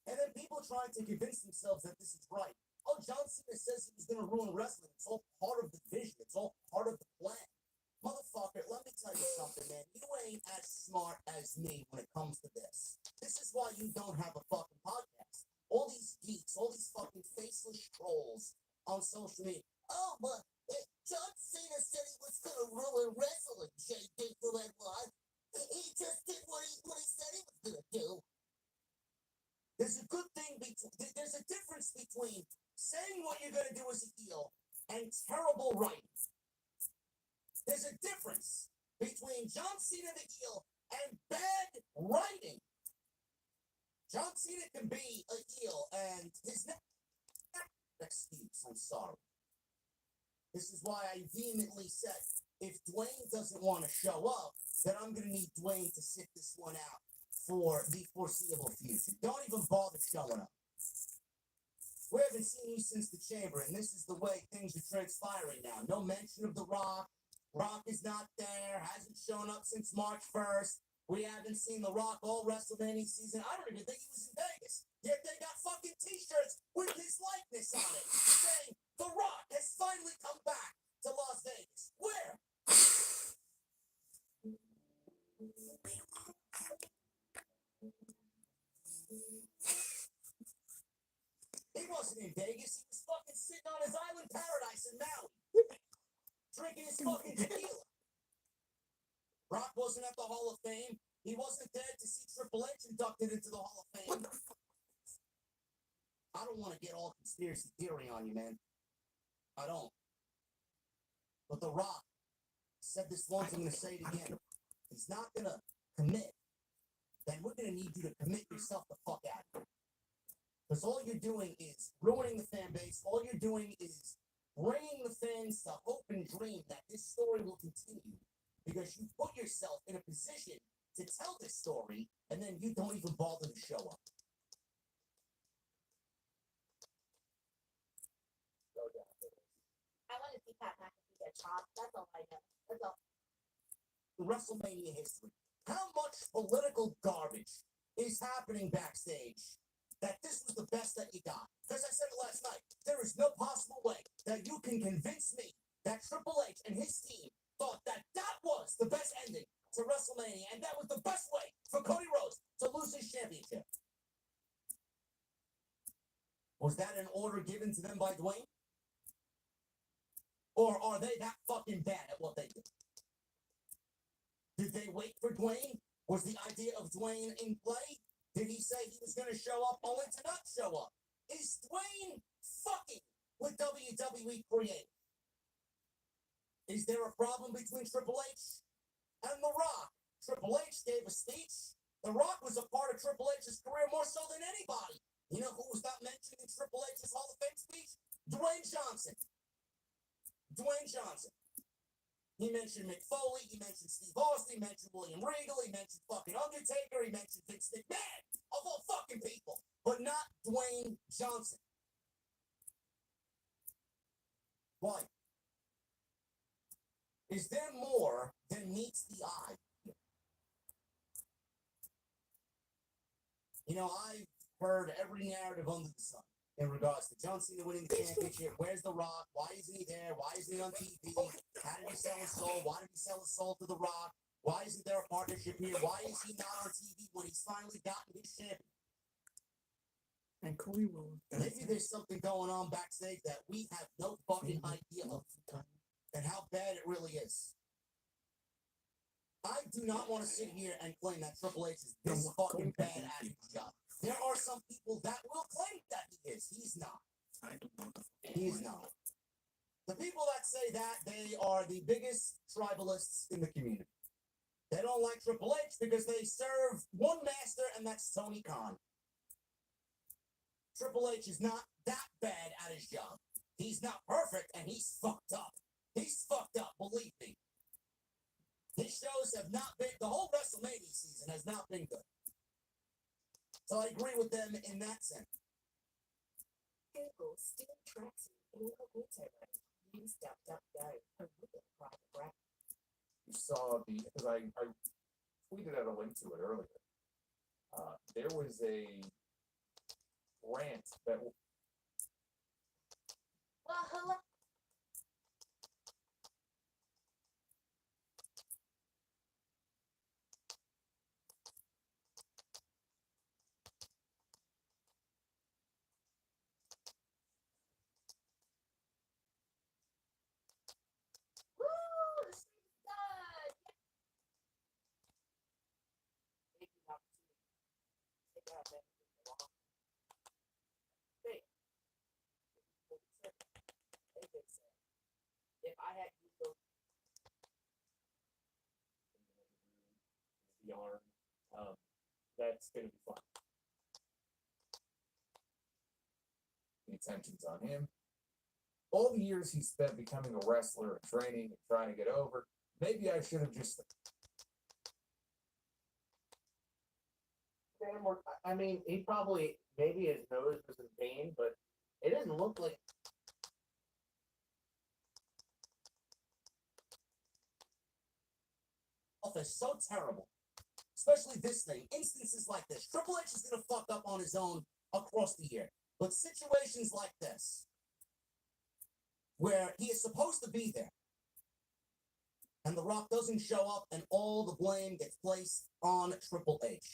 And then people trying to convince themselves that this is right. Oh, John Cena says he was going to ruin wrestling. It's all part of the vision. It's all part of the plan. Motherfucker, let me tell you something, man. You ain't as smart as me when it comes to this. This is why you don't have a fucking podcast. All these geeks, all these fucking faceless trolls on social media. Oh, but John Cena said he was going to ruin wrestling, JD, for that one. He just did what he said he was going to do. There's a good thing there's a difference between saying what you're going to do as a heel and terrible writing. There's a difference between John Cena the heel and bad writing. John Cena can be a heel and his excuse, I'm sorry. This is why I vehemently said, if Dwayne doesn't want to show up, then I'm going to need Dwayne to sit this one out for the foreseeable future. Don't even bother showing up. We haven't seen you since the chamber, and this is the way things are transpiring now. No mention of The Rock. Rock is not there, hasn't shown up since March 1st. We haven't seen The Rock all WrestleMania season. I don't even think he was in Vegas. Yet they got fucking t-shirts with his likeness on it, saying The Rock has finally come back to Las Vegas. Where? He wasn't in Vegas. He was fucking sitting on his island paradise in Maui, drinking his fucking tequila. Rock wasn't at the Hall of Fame. He wasn't there to see Triple H inducted into the Hall of Fame. I don't want to get all conspiracy theory on you, man. I don't. But The Rock said this once, I'm going to say it again. He's not going to commit. Then we're going to need you to commit yourself the fuck out. Because all you're doing is ruining the fan base. All you're doing is bringing the fans to hope and dream that this story will continue because you put yourself in a position to tell this story and then you don't even bother to show up. I want to see Pat McAfee get chopped. That's all I know. That's all. WrestleMania history. How much political garbage is happening backstage that this was the best that you got? Because I said it last night, there is no possible way that you can convince me that Triple H and his team thought that that was the best ending to WrestleMania and that was the best way for Cody Rhodes to lose his championship. Was that an order given to them by Dwayne? Or are they that fucking bad at what they do? Did they wait for Dwayne? Was the idea of Dwayne in play? Did he say he was going to show up only to not show up? Is Dwayne fucking with WWE creative? Is there a problem between Triple H and The Rock? Triple H gave a speech. The Rock was a part of Triple H's career more so than anybody. You know who was not mentioned in Triple H's Hall of Fame speech? Dwayne Johnson. Dwayne Johnson. He mentioned Mick Foley, he mentioned Steve Austin, he mentioned William Regal, he mentioned fucking Undertaker, he mentioned Vince McMahon, of all fucking people, but not Dwayne Johnson. Why? Is there more than meets the eye here? You know, I've heard every narrative under the sun in regards to John Cena winning the championship. Where's The Rock? Why isn't he there? Why isn't he on TV? How did he sell his soul? Why did he sell his soul to The Rock? Why isn't there a partnership here? Why is he not on TV when he's finally gotten his champion? And Cody Rhodes. Maybe there's something going on backstage that we have no fucking idea of, and how bad it really is. I do not want to sit here and claim that Triple H is this fucking bad at his job. There are some people that will claim that he is. He's not. I don't know. He's not. The people that say that, they are the biggest tribalists in the community. They don't like Triple H because they serve one master, and that's Tony Khan. Triple H is not that bad at his job. He's not perfect, and he's fucked up. He's fucked up, believe me. His shows have not been, the whole WrestleMania season has not been good. So I agree with them in that sense. Google still tracks you in incognito mode. Use DuckDuckGo, a real private browser. You saw because I tweeted out a link to it earlier. There was a rant that Well, hello. Woo! The stream's done. Take the opportunity. Take out that long. Think. AJ said, if I had Google VR, that's going to be fun. the attention's on him. All the years he spent becoming a wrestler and training and trying to get over, maybe I should have just. I mean, he probably, maybe his nose was in pain, but it didn't look like. Is so terrible, especially this thing. Instances like this, Triple H is gonna fuck up on his own across the year, but situations like this, where he is supposed to be there, and The Rock doesn't show up, and all the blame gets placed on Triple H,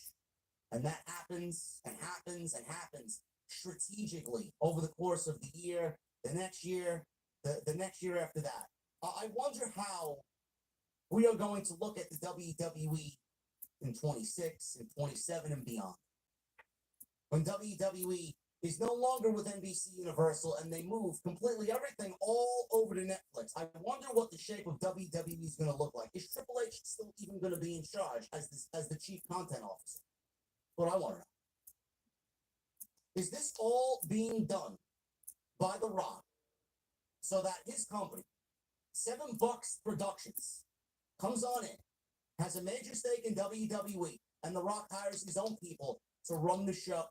and that happens and happens and happens strategically over the course of the year, the next year, the next year after that. I wonder how we are going to look at the WWE in 26 and 27 and beyond. When WWE is no longer with NBC Universal and they move completely everything all over to Netflix. I wonder what the shape of WWE is going to look like. Is Triple H still even going to be in charge as the chief content officer? What I want to know. Is this all being done by The Rock so that his company, $7 Productions, comes on in, has a major stake in WWE, and The Rock hires his own people to run the show.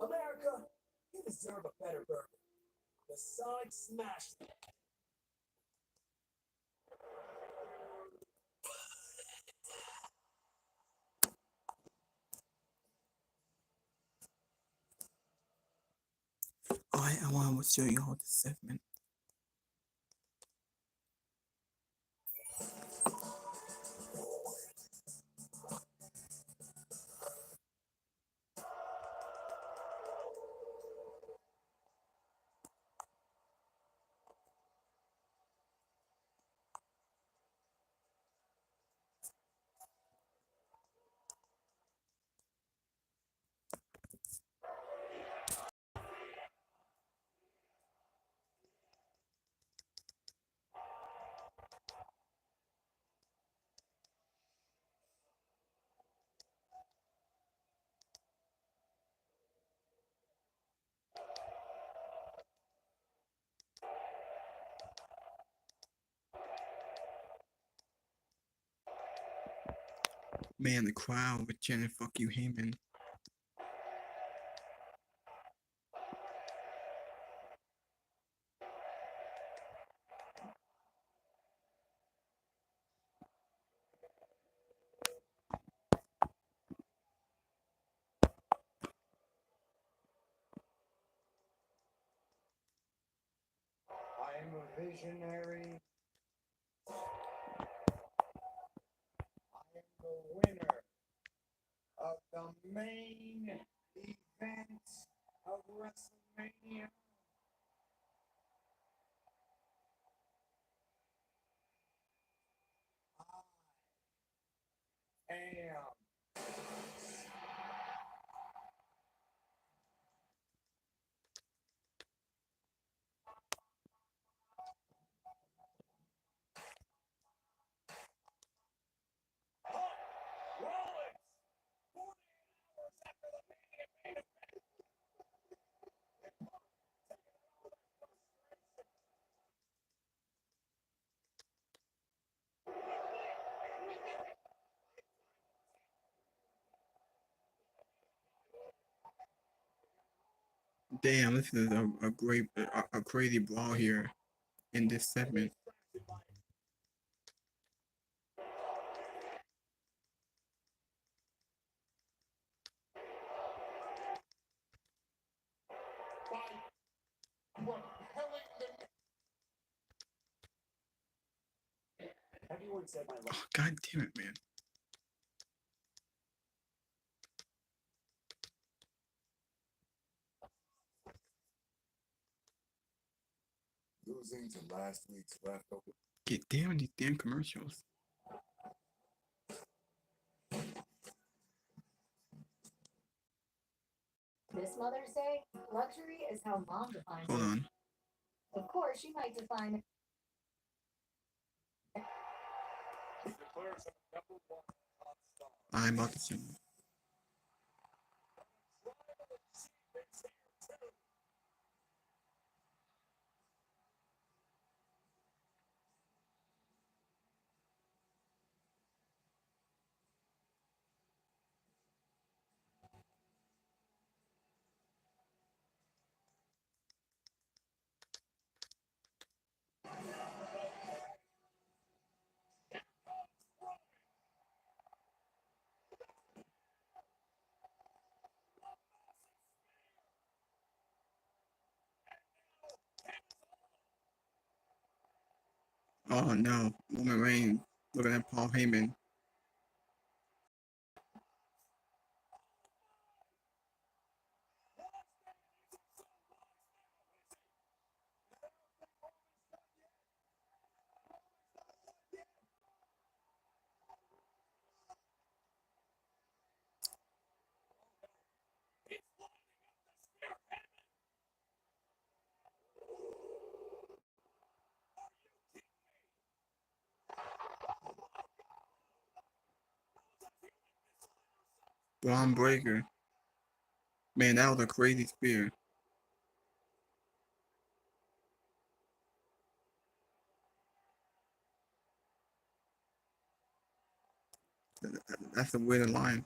America, you deserve a better burger. The Sonic Smash. I want to show you all this segment. Man, the crowd with chanting "Fuck you, Heyman." I am a visionary. I am the winner of the main event of WrestleMania. I am. Rollins! 48 hours after the Mania main event. Damn, this is a great, a crazy brawl here in this segment. Everyone said my Oh, God damn it, man. Losing to last week's leftover. Get damn these damn commercials. This Mother's Day, luxury is how mom defines Hold it. on. Of course, she might define Declares a number one top star. I'm about to see. Oh no, Roman Reigns looking at Paul Heyman. Braun Breaker. Man, that was a crazy spear. That's a weird line.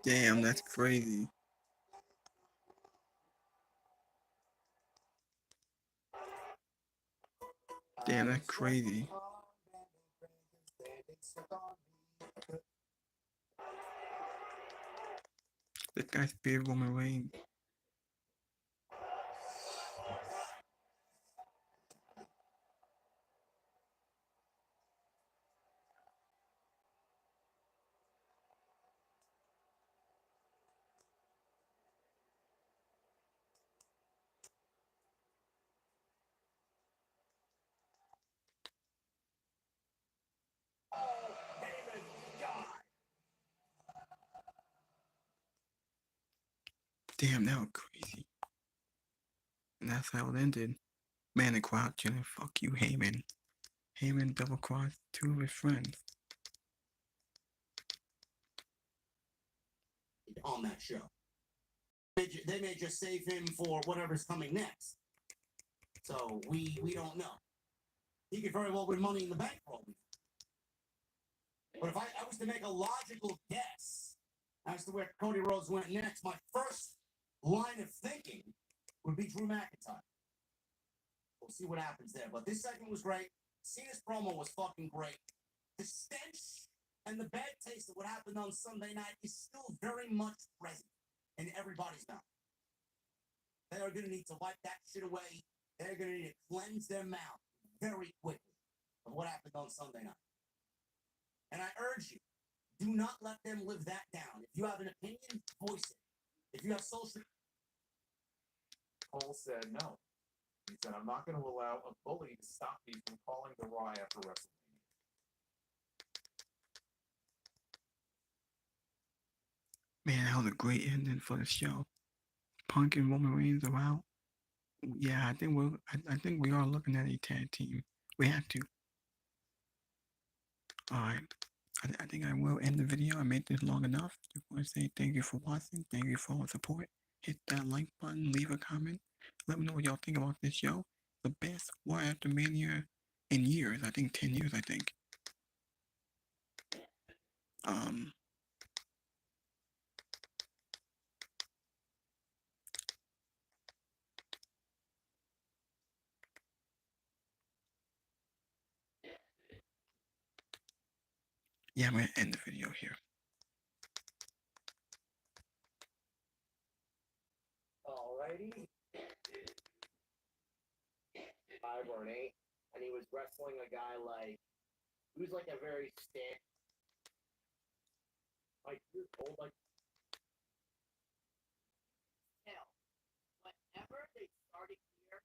Damn, that's crazy. Damn, that's crazy. This guy's big Roman Reigns. Damn, that was crazy. And that's how it ended. Man, the crowd chilling. Fuck you, Heyman. Heyman double crossed two of his friends. On that show. They may just save him for whatever's coming next. So we don't know. He could very well win Money in the Bank for all we know. But if I was to make a logical guess as to where Cody Rhodes went next, my first line of thinking would be Drew McIntyre. We'll see what happens there. But this segment was great. Cena's promo was fucking great. The stench and the bad taste of what happened on Sunday night is still very much present in everybody's mouth. They are going to need to wipe that shit away. They're going to need to cleanse their mouth very quickly of what happened on Sunday night. And I urge you, do not let them live that down. If you have an opinion, voice it. If you have social... Cole said no. He said, I'm not going to allow a bully to stop me from calling the Raw after WrestleMania. Man, that was a great ending for the show. Punk and Roman Reigns are out. Yeah, I think we are looking at a tag team. We have to. Alright. I think I will end the video. I made this long enough. I want to say thank you for watching. Thank you for all the support. Hit that like button. Leave a comment. Let me know what y'all think about this show. The best War After Mania in years. I think 10 years, I think. Yeah, I'm going to end the video here. Alrighty. 5 or an 8. And he was wrestling a guy like, he was like a very like, you're old, like, Hell, whenever they started here,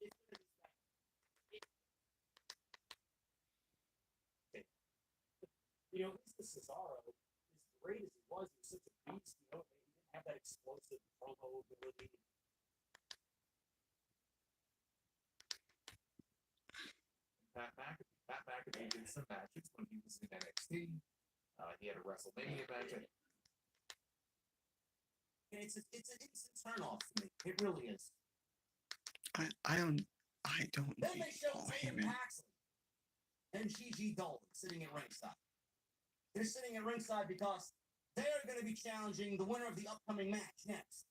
it's gonna be like, You know, at least the Cesaro, as great as he was such a beast, you know, he didn't have that explosive promo ability. Pat McAfee did some matches when he was in NXT. He had a WrestleMania match. It's an instant turn-off for me. It really is. I don't Then they need show Paul Tatum Heyman. Paxley and Gigi Dolan sitting at ringside. They're sitting at ringside because they're going to be challenging the winner of the upcoming match next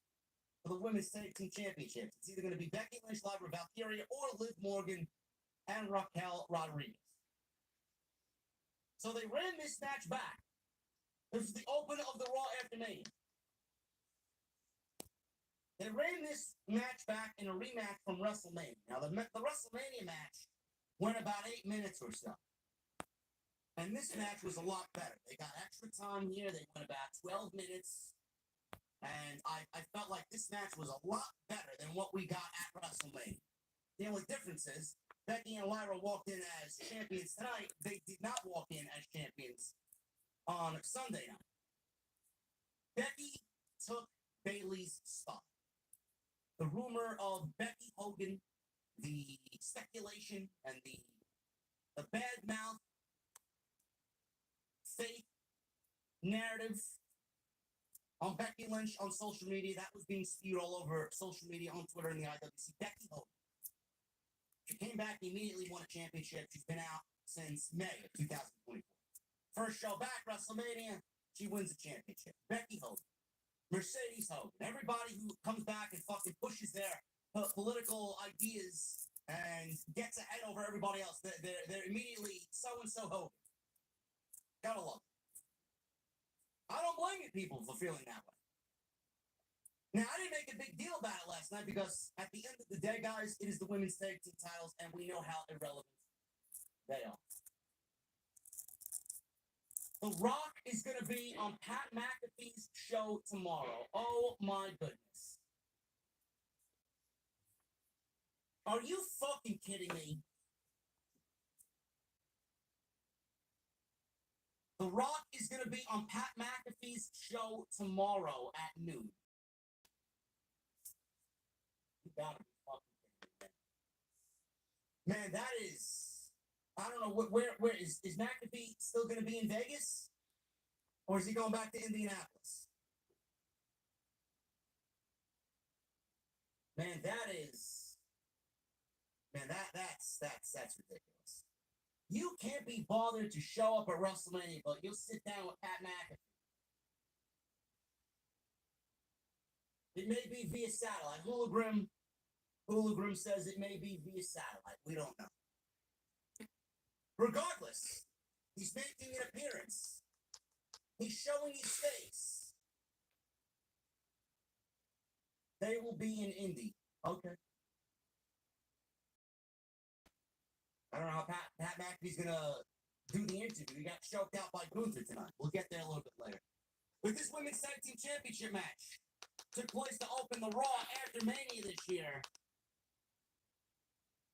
for the Women's Tag Team Championships. It's either going to be Becky Lynch, Lyra Valkyria, or Liv Morgan and Raquel Rodriguez. So they ran this match back. This is the opener of the Raw After Mania. They ran this match back in a rematch from WrestleMania. Now, the WrestleMania match went about 8 minutes or so. And this match was a lot better. They got extra time here. They went about 12 minutes. And I felt like this match was a lot better than what we got at WrestleMania. The only difference is Becky and Lyra walked in as champions tonight. They did not walk in as champions on Sunday night. Becky took Bayley's spot. The rumor of Becky Hogan, the speculation, and the bad mouth fake narrative on Becky Lynch on social media. That was being spewed all over social media, on Twitter, and the IWC. Becky Hogan. She came back and immediately won a championship. She's been out since May of 2024. First show back, WrestleMania, she wins a championship. Becky Hogan. Mercedes Hogan. Everybody who comes back and fucking pushes their political ideas and gets ahead over everybody else. They're immediately so-and-so Hogan. Gotta love it. I don't blame you people for feeling that way. Now, I didn't make a big deal about it last night because at the end of the day, guys, it is the women's tag team titles, and we know how irrelevant they are. The Rock is going to be on Pat McAfee's show tomorrow. Oh, my goodness. Are you fucking kidding me? The Rock is going to be on Pat McAfee's show tomorrow at noon. You gotta be fucking kidding me, man. Man, that is... I don't know, where is McAfee still going to be in Vegas? Or is he going back to Indianapolis? Man, that is... Man, that's ridiculous. You can't be bothered to show up at WrestleMania, but you'll sit down with Pat McAfee. It may be via satellite. Hologram says it may be via satellite. We don't know. Regardless, he's making an appearance. He's showing his face. They will be in Indy. Okay. I don't know how Pat McAfee's going to do the interview. He got choked out by Gunther tonight. We'll get there a little bit later. But this Women's Tag Team Championship match took place to open the Raw after Mania this year.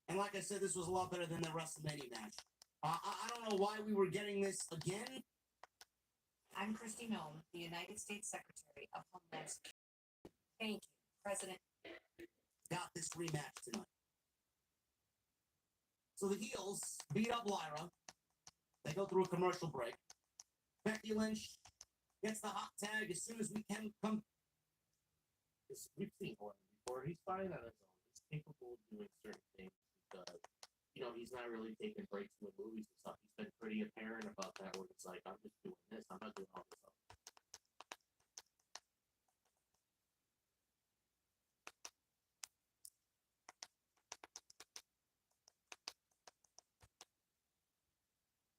And like I said, this was a lot better than the WrestleMania match. I don't know why we were getting this again. I'm Christy Nome, the United States Secretary of Homeland Security. Thank you, President. Got this rematch tonight. So the heels beat up Lyra. They go through a commercial break. Becky Lynch gets the hot tag as soon as we can come. We've seen Orton before. He's fine on his own. He's capable of doing certain things because, he's not really taking breaks in the movies and stuff. He's been pretty apparent about that, where it's like, I'm just doing this. I'm not doing all this stuff.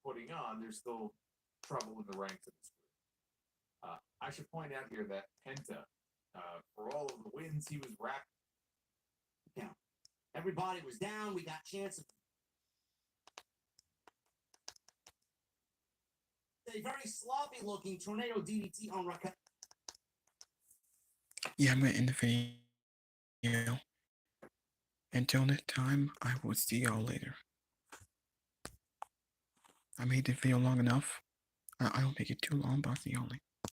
Putting on, there's still trouble in the ranks of this group. I should point out here that Penta, for all of the wins he was wrapped. Yeah. Everybody was down. We got chance of a very sloppy looking tornado DDT on Raquel. Yeah, I'm going to end the video. Until next time, I will see y'all later. I made the video long enough. I don't make it too long, but I'll see y'all later.